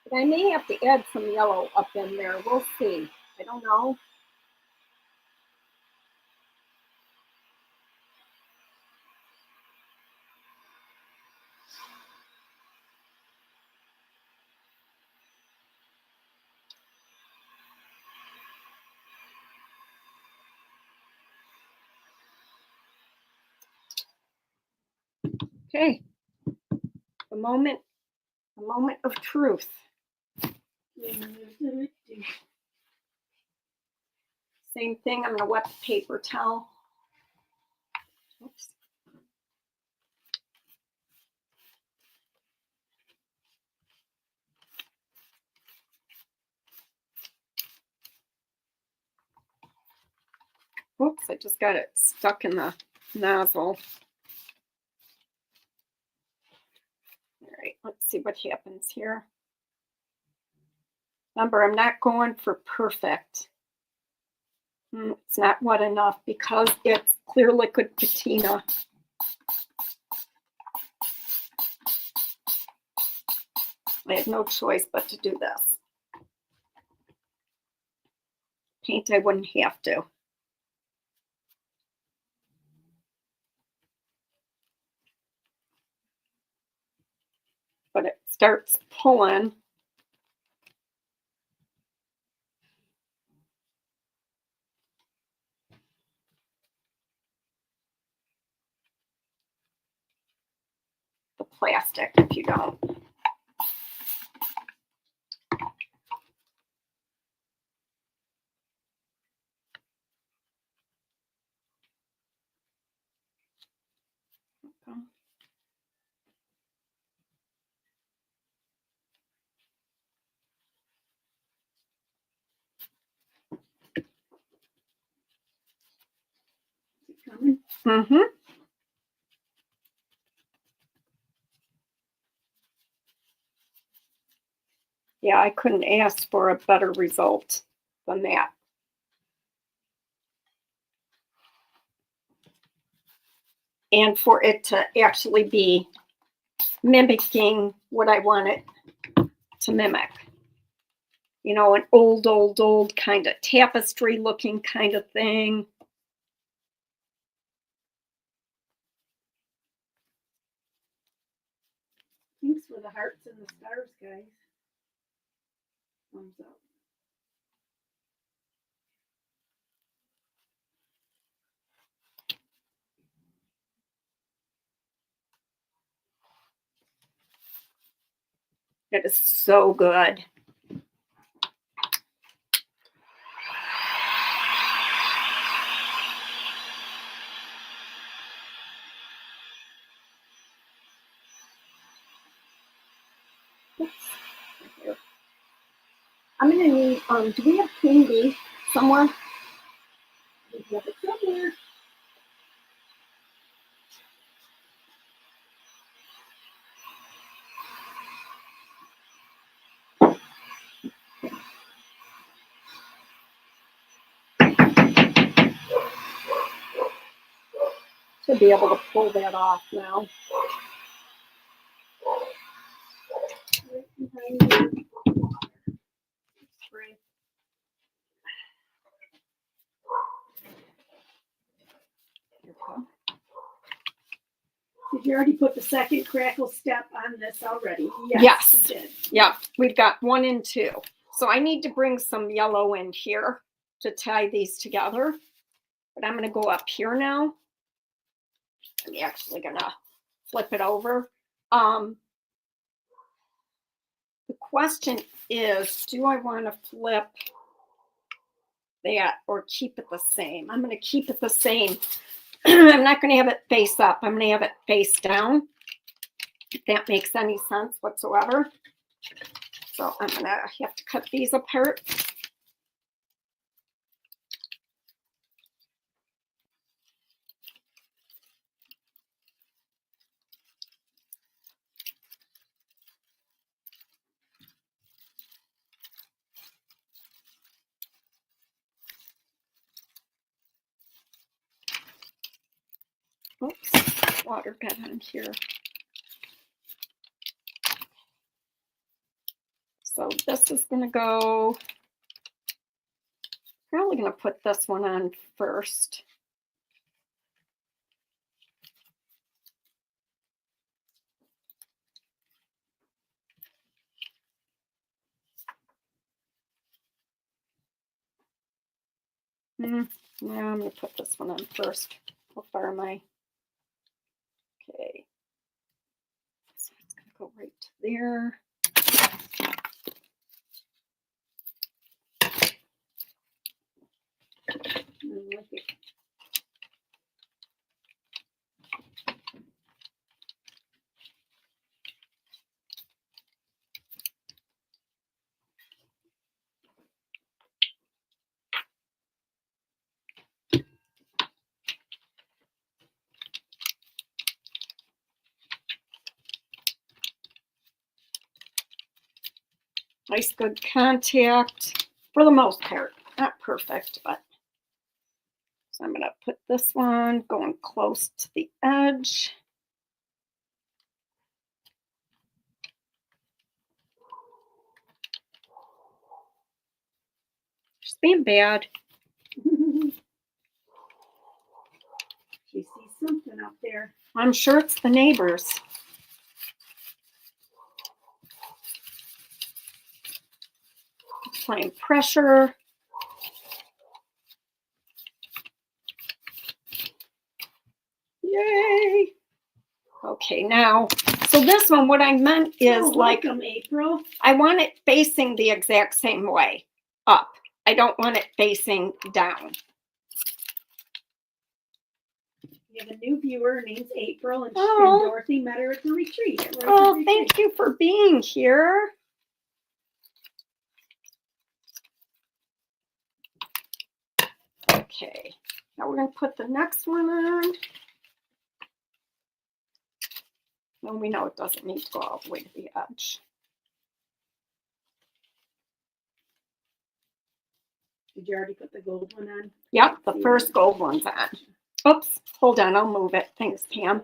But I may have to add some yellow up in there. We'll see. I don't know. Okay. The moment of truth. Same thing. I'm going to wet the paper towel. Oops. Oops, I just got it stuck in the nozzle. All right, let's see what happens here. Remember, I'm not going for perfect. It's not wet enough because it's clear liquid patina. I have no choice but to do this. Paint, I wouldn't have to. But it starts pulling. The plastic if you don't. Okay. Mm-hmm. Yeah, I couldn't ask for a better result than that. And for it to actually be mimicking what I want it to mimic. You know, an old kind of tapestry looking kind of thing. Thanks for the hearts and the stars, guys. Thumbs up. It is so good. Oops. Right here. I'm gonna need, do we have clean beef somewhere? We have it somewhere. Should be able to pull that off now. Spray. Here we go. Did you already put the second crackle step on this already? Yes. You did. Yeah, we've got 1 and 2. So I need to bring some yellow in here to tie these together. But I'm going to go up here now. I'm actually going to flip it over. The question is, do I want to flip that or keep it the same? I'm going to keep it the same. I'm not going to have it face up. I'm going to have it face down, if that makes any sense whatsoever. So I'm going to have to cut these apart. Oops, water got on here. So this is going to go, probably going to put this one on first. Yeah, I'm going to put this one on first. How far am I? Okay. So it's going to go right to there. Nice, good contact for the most part. Not perfect, but. So I'm going to put this one going close to the edge. Just being bad. She sees something up there. I'm sure it's the neighbors. Applying pressure. Yay. Okay, now, so this one, what I meant is Welcome, April. I want it facing the exact same way, up. I don't want it facing down. We have a new viewer. Her name's April, and Dorothy met her at the retreat. Oh, thank you for being here. Okay, now we're going to put the next one on. Well, we know it doesn't need to go all the way to the edge. Did you already put the gold one on? Yep, the first gold one's on. Oops, hold on, I'll move it. Thanks, Pam.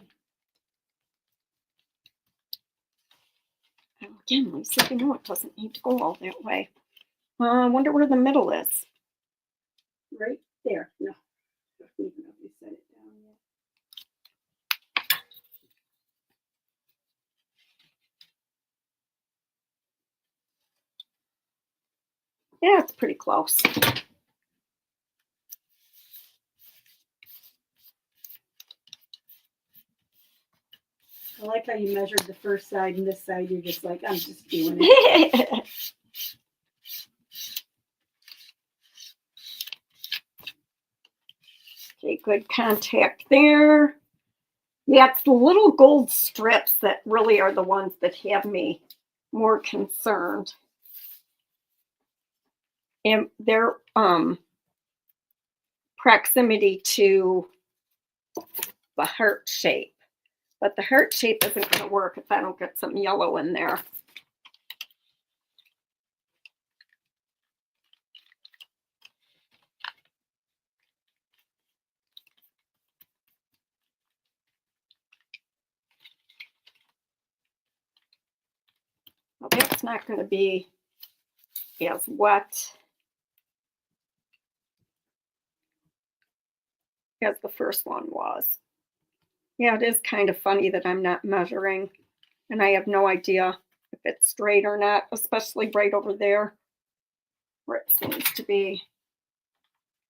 Again, Lisa, you know it doesn't need to go all that way. I wonder where the middle is. Right there. No. I don't even know if you set it down yet. Yeah, it's pretty close. I like how you measured the first side and this side. You're just like, I'm just doing it. Okay, good contact there. Yeah, it's the little gold strips that really are the ones that have me more concerned. And their proximity to the heart shape. But the heart shape isn't going to work if I don't get some yellow in there. Well, that's it's not going to be as wet as the first one was. Yeah, it is kind of funny that I'm not measuring and I have no idea if it's straight or not, especially right over there where it seems to be.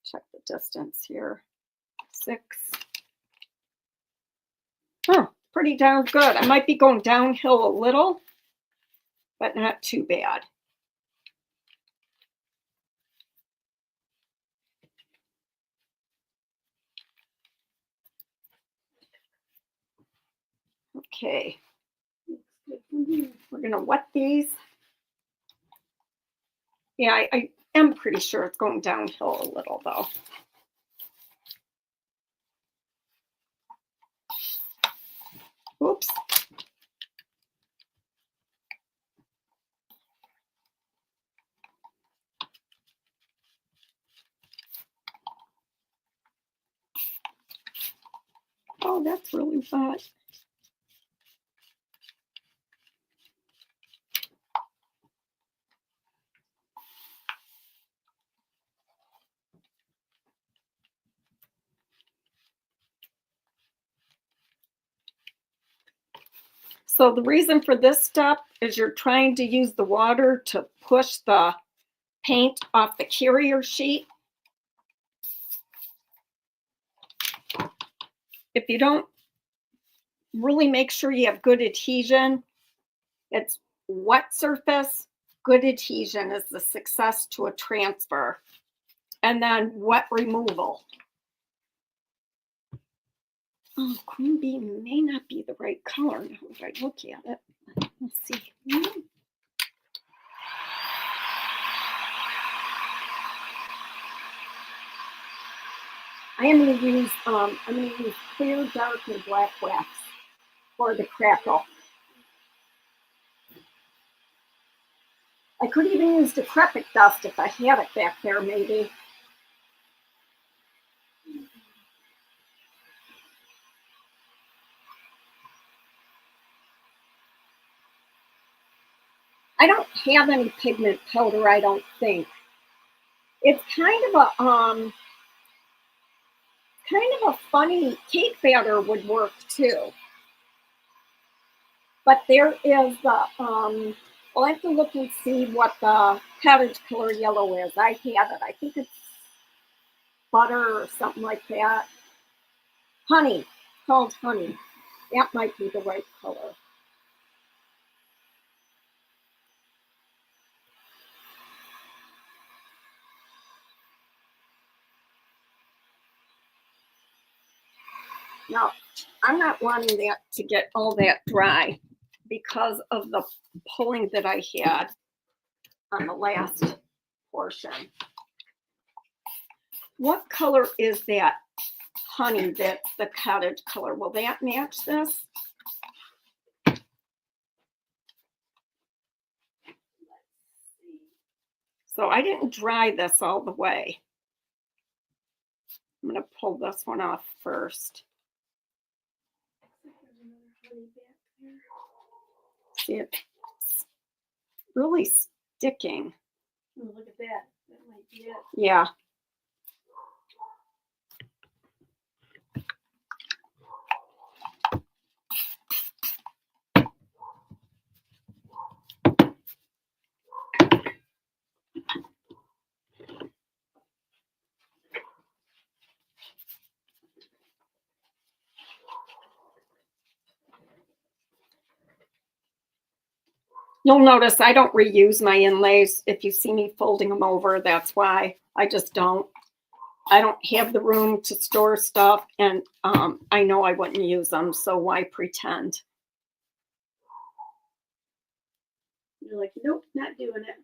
Check the distance here. 6. Oh, pretty darn good. I might be going downhill a little, but not too bad. Okay, we're gonna wet these. Yeah, I am pretty sure it's going downhill a little though. Oops. Oh, that's really wet. So the reason for this step is you're trying to use the water to push the paint off the carrier sheet. If you don't really make sure you have good adhesion, it's wet surface, good adhesion is the success to a transfer. And then wet removal. Oh, green bean may not be the right color now if I look at it. Let's see. I am going to use clear, dark, and black wax for the crackle. I could even use decrepit dust if I had it back there, maybe. I don't have any pigment powder, I don't think. It's kind of a funny cake batter would work too. But there is the I'll have to look and see what the cottage color yellow is. I have it. I think it's butter or something like that. Honey. It's called honey. That might be the right color. Now, I'm not wanting that to get all that dry because of the pulling that I had on the last portion. What color is that honey that's the cottage color? Will that match this? So I didn't dry this all the way. I'm going to pull this one off first. See, it's really sticking. Oh, look at that. That might be it. Yeah. You'll notice I don't reuse my inlays. If you see me folding them over, that's why. I just don't. I don't have the room to store stuff, and I know I wouldn't use them, so why pretend? You're like, nope, not doing it.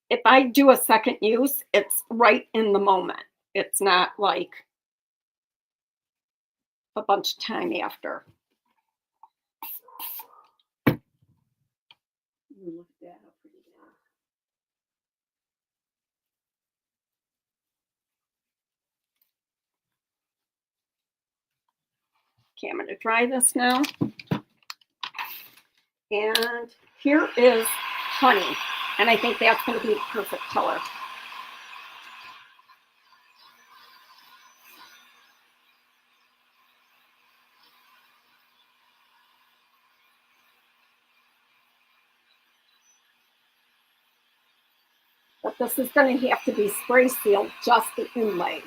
If I do a second use, it's right in the moment. It's not like a bunch of time after. Look at that, how pretty that is. Okay, I'm going to dry this now. And here is honey. And I think that's going to be the perfect color. But this is going to have to be spray sealed, just the inlays.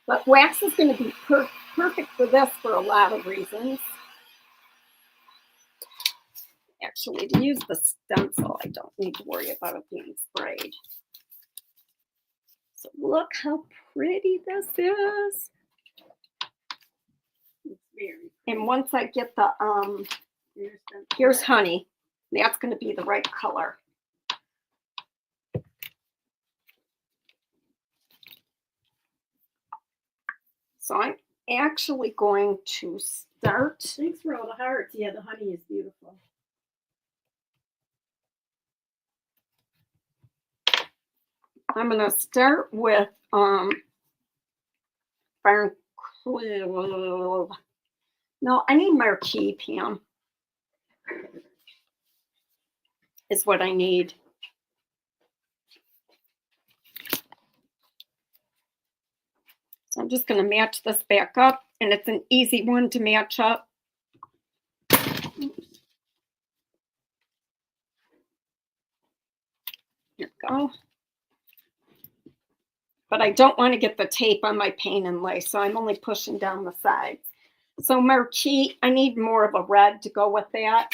But wax is going to be perfect for this for a lot of reasons. Actually, to use the stencil, I don't need to worry about it being sprayed. So look how pretty this is. It's very. And once I get the, here's honey. That's going to be the right color. So I'm actually going to start. Thanks for all the hearts. Yeah, the honey is beautiful. I'm going to start with no, I need marquee, Pam. Is what I need. So I'm just going to match this back up, and it's an easy one to match up. Here we go. But I don't want to get the tape on my paint and lay, so I'm only pushing down the sides. So marquee, I need more of a red to go with that.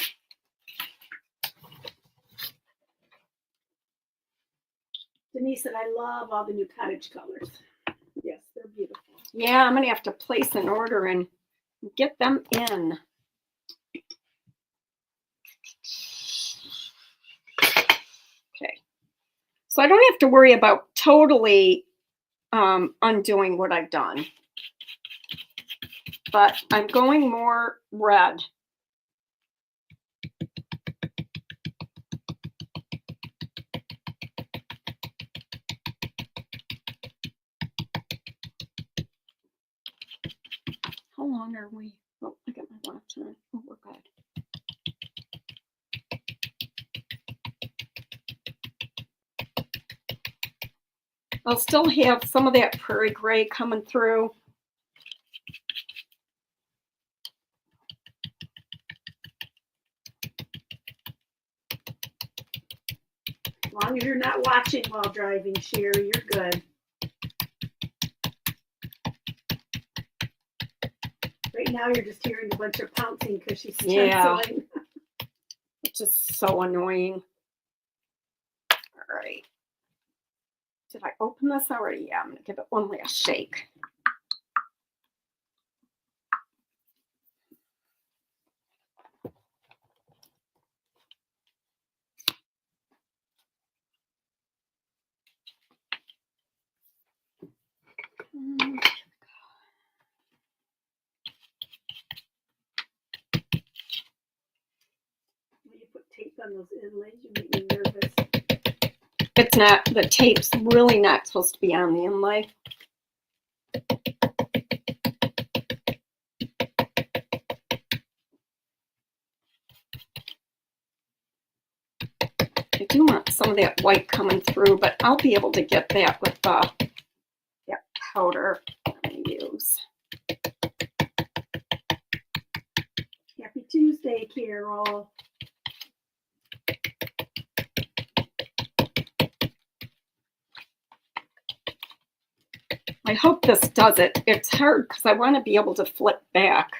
Denise said, I love all the new cottage colors. Yes, they're beautiful. Yeah, I'm going to have to place an order and get them in. Okay. So I don't have to worry about totally undoing what I've done. But I'm going more red. How long are we? Oh, I got my watch on. Oh, we're good. I'll still have some of that prairie gray coming through. As long as you're not watching while driving, Sherry, you're good. Right now, you're just hearing a bunch of pouncing because she's stenciling. Which is so annoying. All right. Did I open this already? Yeah, I'm going to give it one last shake. When you put tape on those inlays, you make me nervous. It's not, the tape's really not supposed to be on the inlay. I do want some of that white coming through, but I'll be able to get that with that powder I'm going to use. Happy Tuesday, Carol. I hope this does it. It's hard because I want to be able to flip back.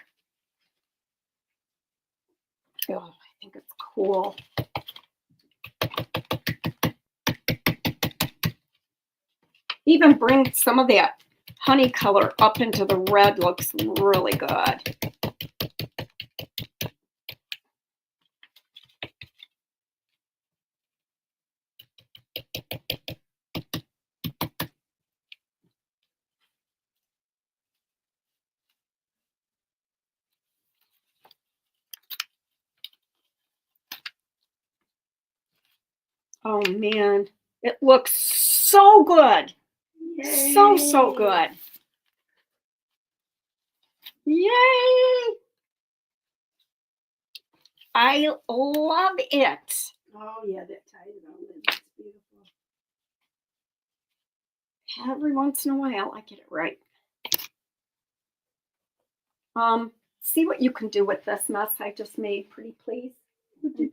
Oh, I think it's cool. Even bring some of that honey color up into the red looks really good. Oh man, it looks so good. So Yay. good. Yay! I love it. Oh yeah, that tied it on. That's beautiful. Every once in a while, I get it right. See what you can do with this mess I just made, pretty please.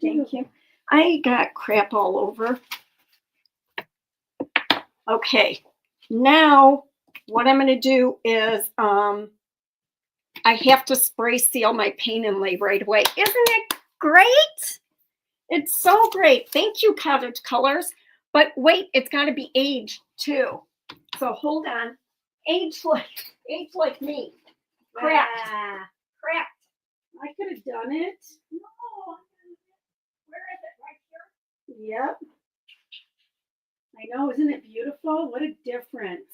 Thank you. I got crap all over. Okay, now what I'm going to do is I have to spray seal my paint inlay right away. Isn't it great? It's so great. Thank you, Cottage Colors. But wait, it's got to be aged too. So hold on. Age like me. Cracked. Ah, Cracked. I could have done it. No. Where is it? Right here? Yep. I know, isn't it beautiful? What a difference.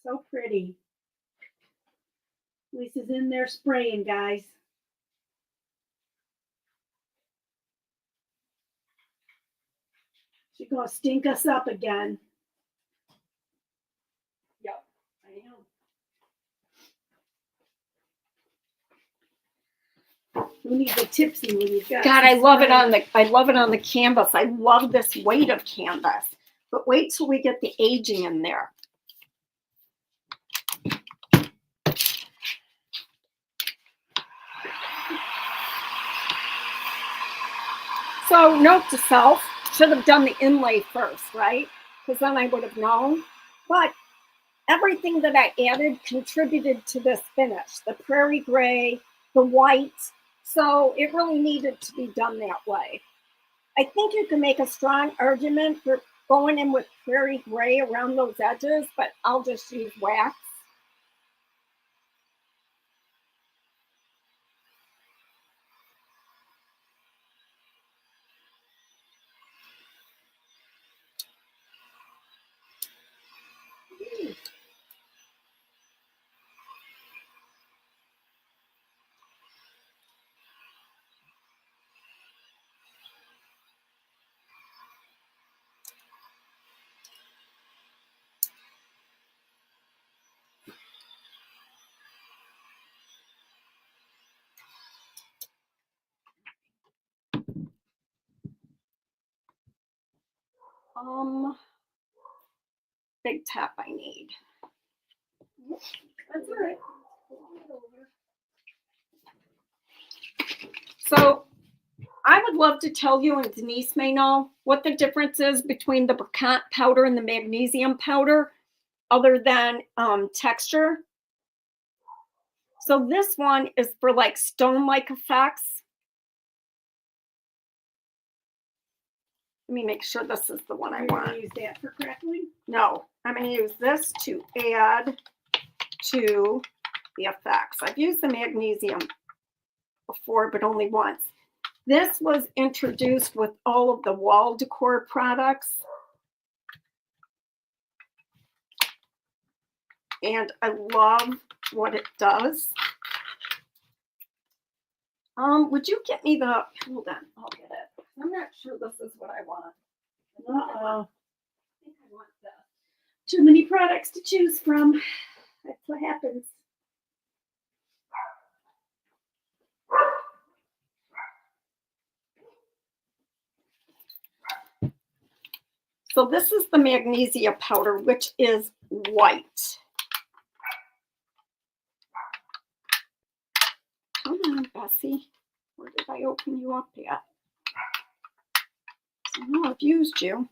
So pretty. Lisa's in there spraying, guys. She's gonna stink us up again. Yep, I am. Who needs a tipsy when you've got God, I some love it spray? on the canvas. I love this weight of canvas. But wait till we get the aging in there. So note to self, should have done the inlay first, right? Because then I would have known. But everything that I added contributed to this finish. The prairie gray, the white. So it really needed to be done that way. I think you can make a strong argument for going in with prairie gray around those edges, but I'll just use wax. Big tap I need. That's all right. So I would love to tell you, and Denise may know, what the difference is between the Bricant powder and the magnesium powder, other than texture. So this one is for like stone-like effects. Let me make sure this is the one I You're want. gonna use that for crackling? No, I'm going to use this to add to the effects. I've used the magnesium before, but only once. This was introduced with all of the wall decor products. And I love what it does. Would you get me the, hold on, I'll get it. I'm not sure this is what I want. Uh-oh. I think I want this. Too many products to choose from. That's what happens. So this is the magnesia powder, which is white. Come on, Bessie. Where did I open you up at? So now I've used you.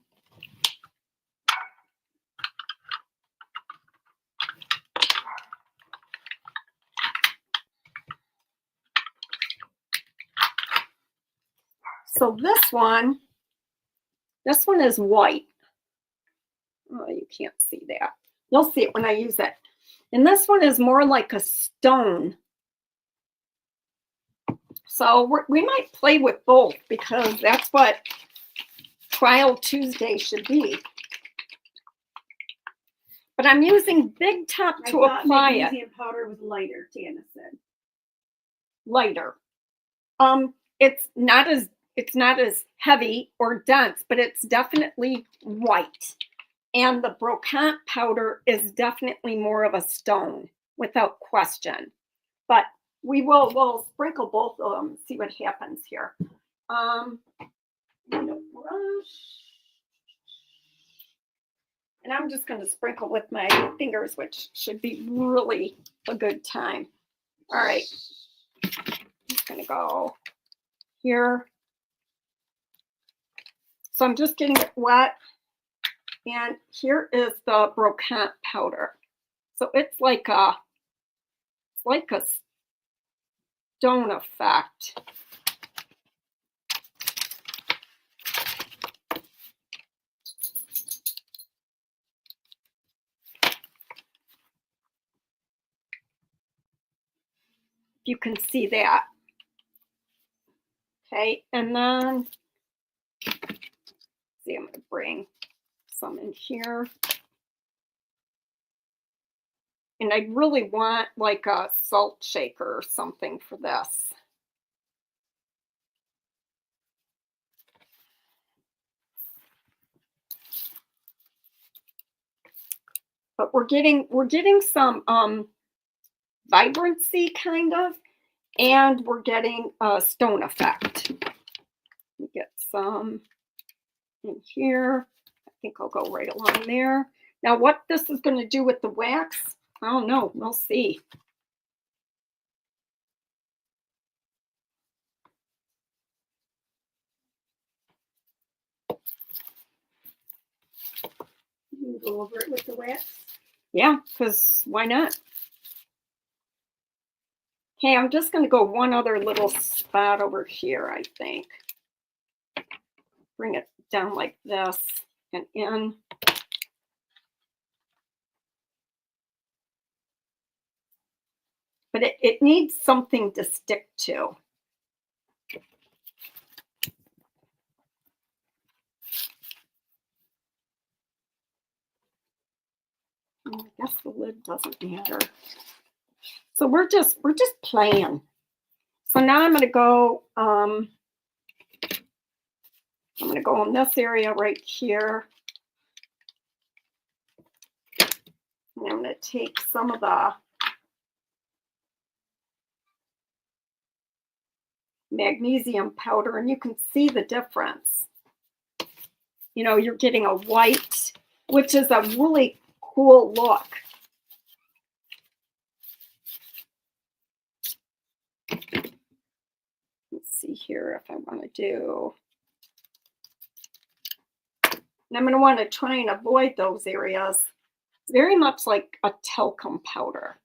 So this one is white. Oh, you can't see that. You'll see it when I use it. And this one is more like a stone. So we might play with both because that's what Trial Tuesday should be. But I'm using Big Top to apply it. Magnesium powder was lighter, Tana said. Lighter. It's not as heavy or dense, but it's definitely white. And the brocante powder is definitely more of a stone, without question. But we'll sprinkle both of them, see what happens here. Need a brush. And I'm just going to sprinkle with my fingers, which should be really a good time. All right. I'm just going to go here. So I'm just getting it wet. And here is the brocante powder. So it's like a stone effect. You can see that. Okay, and then see, I'm going to bring some in here. And I really want like a salt shaker or something for this. But we're getting some vibrancy kind of, and we're getting a stone effect. Get some in here. I think I'll go right along there. Now what this is going to do with the wax, I don't know. We'll see. You can go over it with the wax. Yeah, because why not? Okay, I'm just going to go one other little spot over here, I think. Bring it down like this and in. But it needs something to stick to. I guess the lid doesn't matter. So we're just playing. So now I'm going to go. I'm going to go in this area right here. And I'm going to take some of the magnesium powder, and you can see the difference. You know, you're getting a white, which is a really cool look. Let's see here if I want to do. And I'm going to want to try and avoid those areas. It's very much like a talcum powder.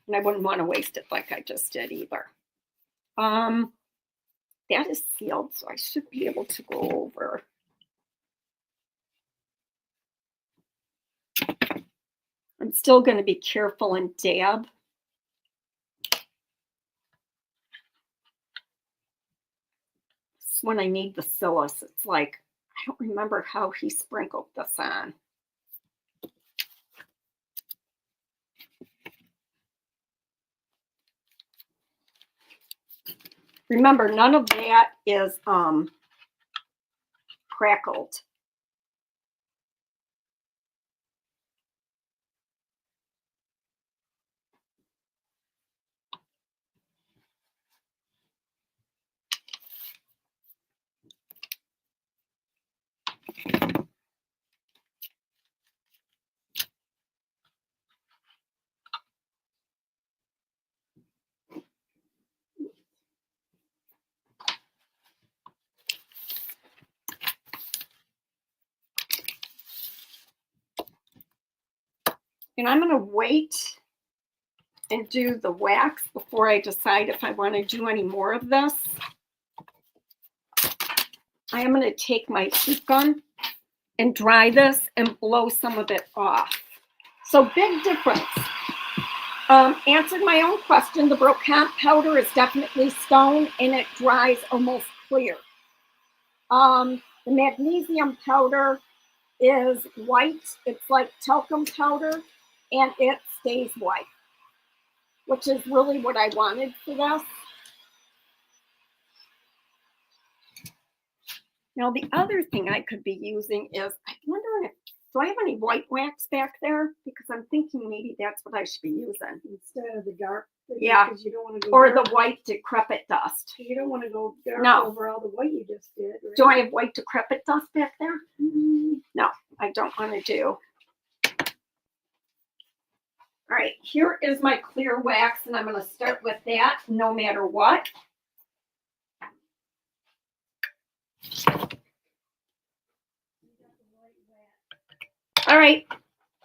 And I wouldn't want to waste it like I just did either. That is sealed, so I should be able to go over. I'm still going to be careful and dab. This is when I need the Silas. It's like, I don't remember how he sprinkled this on. Remember, none of that is crackled. And I'm going to wait and do the wax before I decide if I want to do any more of this. I am going to take my heat gun and dry this and blow some of it off. So big difference. Answered my own question. The brocante powder is definitely stone and it dries almost clear. The magnesium powder is white. It's like talcum powder and it's stays white, which is really what I wanted for this. Now, the other thing I could be using is, I'm wondering if, do I have any white wax back there? Because I'm thinking maybe that's what I should be using. Instead of the dark. Yeah. Because you don't want to go Or dark. the white decrepit dust. You don't want to go dark No. over all the white you just did. Right? Do I have white decrepit dust back there? Mm-hmm. No, I don't want to do. All right, here is my clear wax, and I'm going to start with that no matter what. All right,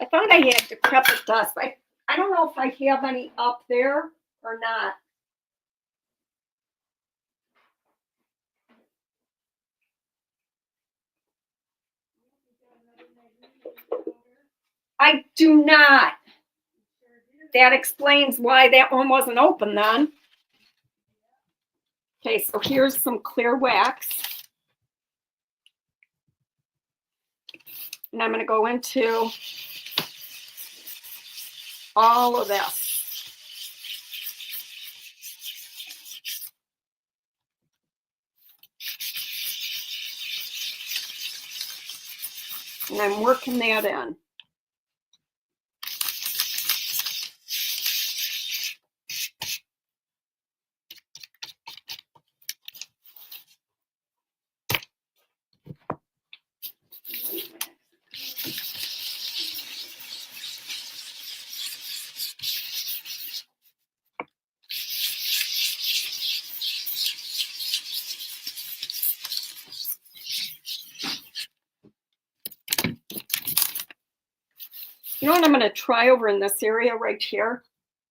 I thought I had decrepit dust. I don't know if I have any up there or not. I do not. That explains why that one wasn't open then. Okay, so here's some clear wax. And I'm going to go into all of this. And I'm working that in. You know what I'm going to try over in this area right here?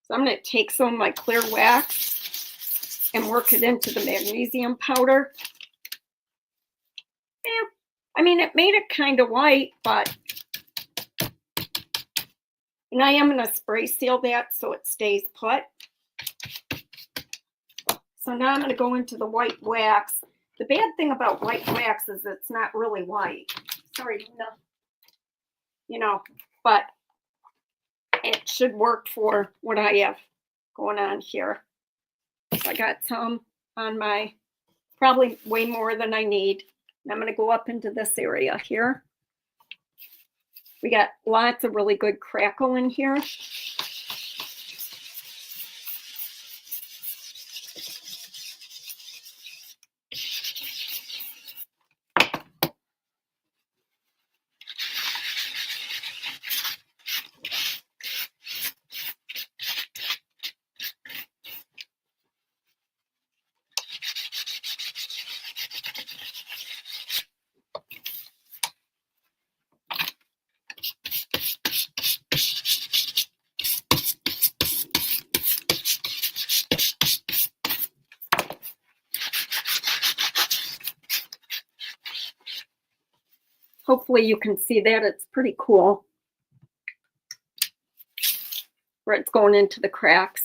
So I'm going to take some of my clear wax and work it into the magnesium powder. Yeah, I mean, it made it kind of white, but and I am going to spray seal that so it stays put. So now I'm going to go into the white wax. The bad thing about white wax is it's not really white. Sorry, no. You know, but it should work for what I have going on here. So I got some on my, probably way more than I need. And I'm going to go up into this area here. We got lots of really good crackle in here. Hopefully you can see that. It's pretty cool where it's going into the cracks.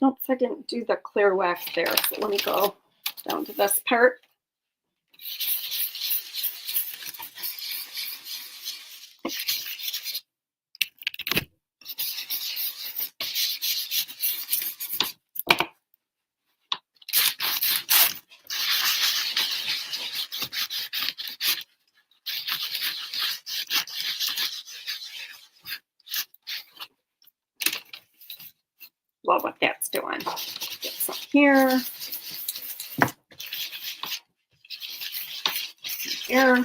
Oops, I didn't do the clear wax there. So let me go down to this part. Love what that's doing. Get some here. Here.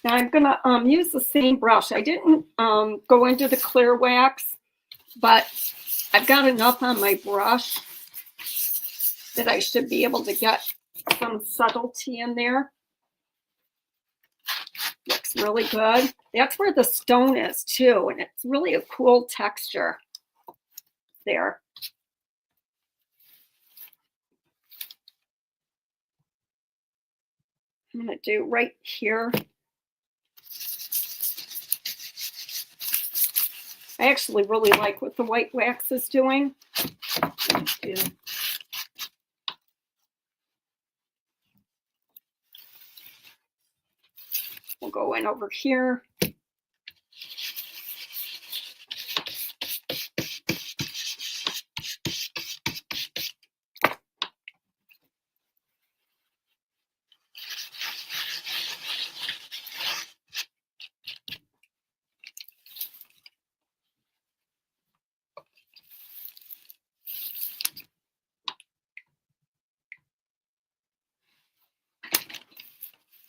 Now I'm gonna use the same brush. I didn't go into the clear wax, but I've got enough on my brush that I should be able to get some subtlety in there. Looks really good. That's where the stone is too, and it's really a cool texture there. I'm going to do right here. I actually really like what the white wax is doing. Yeah. We'll go in over here.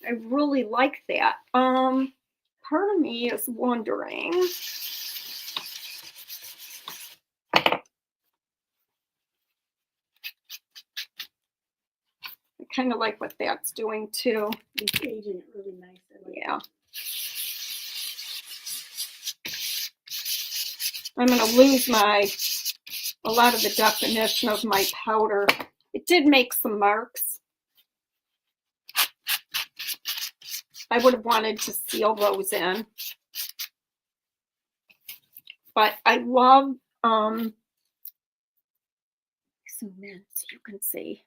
I really like that. Part of me is wondering. I kind of like what that's doing too. It's aging it really nice. I like Yeah. I'm going to lose a lot of the definition of my powder. It did make some marks. I would have wanted to seal those in. But I love, zoom in so you can see.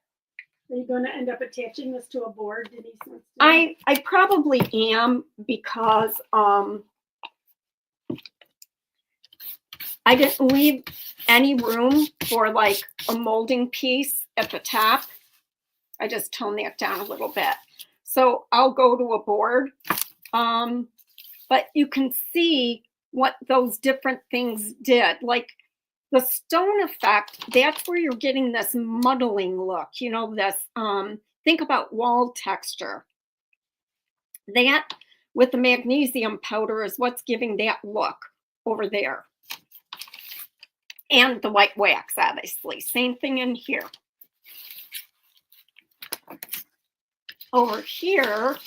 Are you going to end up attaching this to a board, Denise? Wants to I probably am, because I didn't leave any room for like a molding piece at the top. I just toned that down a little bit. So I'll go to a board. But you can see what those different things did. Like the stone effect, that's where you're getting this muddling look. You know, this, think about wall texture. That with the magnesium powder is what's giving that look over there. And the white wax, obviously. Same thing in here. Over here,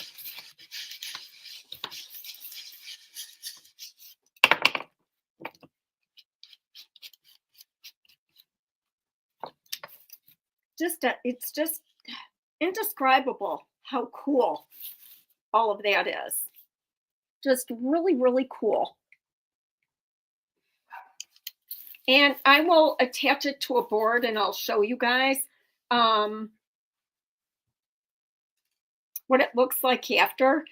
it's just indescribable how cool all of that is. Just really, really cool. And I will attach it to a board and I'll show you guys what it looks like after.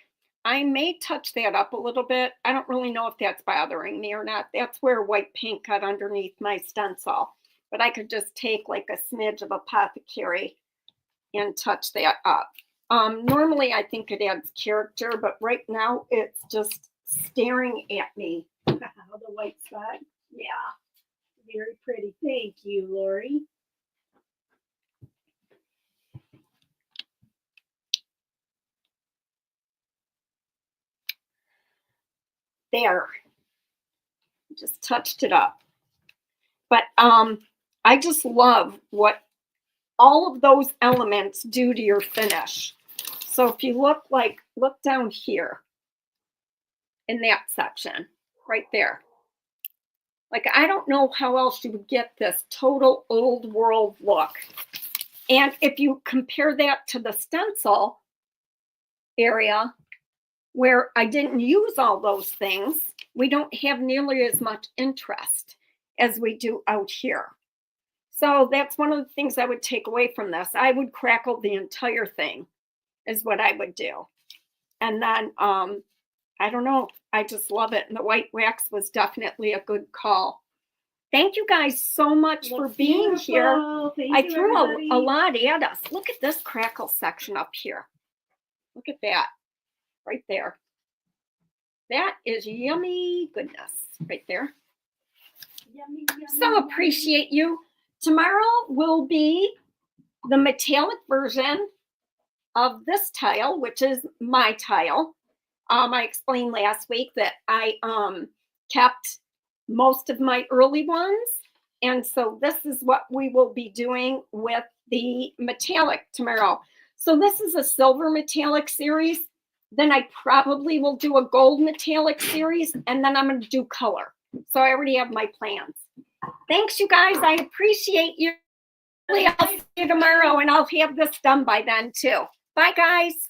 I may touch that up a little bit. I don't really know if that's bothering me or not. That's where white paint got underneath my stencil. But I could just take like a smidge of Apothecary and touch that up. Normally I think it adds character, but right now it's just staring at me. the white spot. Yeah. Very pretty. Thank you, Lori. There. Just touched it up. But I just love what all of those elements do to your finish. So if you look down here in that section, right there. Like, I don't know how else you would get this total old world look. And if you compare that to the stencil area, where I didn't use all those things, we don't have nearly as much interest as we do out here. So that's one of the things I would take away from this. I would crackle the entire thing is what I would do. And then, I don't know, I just love it. And the white wax was definitely a good call. Thank you guys so much for being here. I threw a lot at us. Look at this crackle section up here. Look at that right there. That is yummy goodness right there. Yummy, yummy, So appreciate you. Tomorrow will be the metallic version of this tile, which is my tile. I explained last week that I kept most of my early ones. And so this is what we will be doing with the metallic tomorrow. So this is a silver metallic series. then I probably will do a gold metallic series, and then I'm going to do color. So I already have my plans. Thanks, you guys. I appreciate you. I'll see you tomorrow, and I'll have this done by then too. Bye, guys.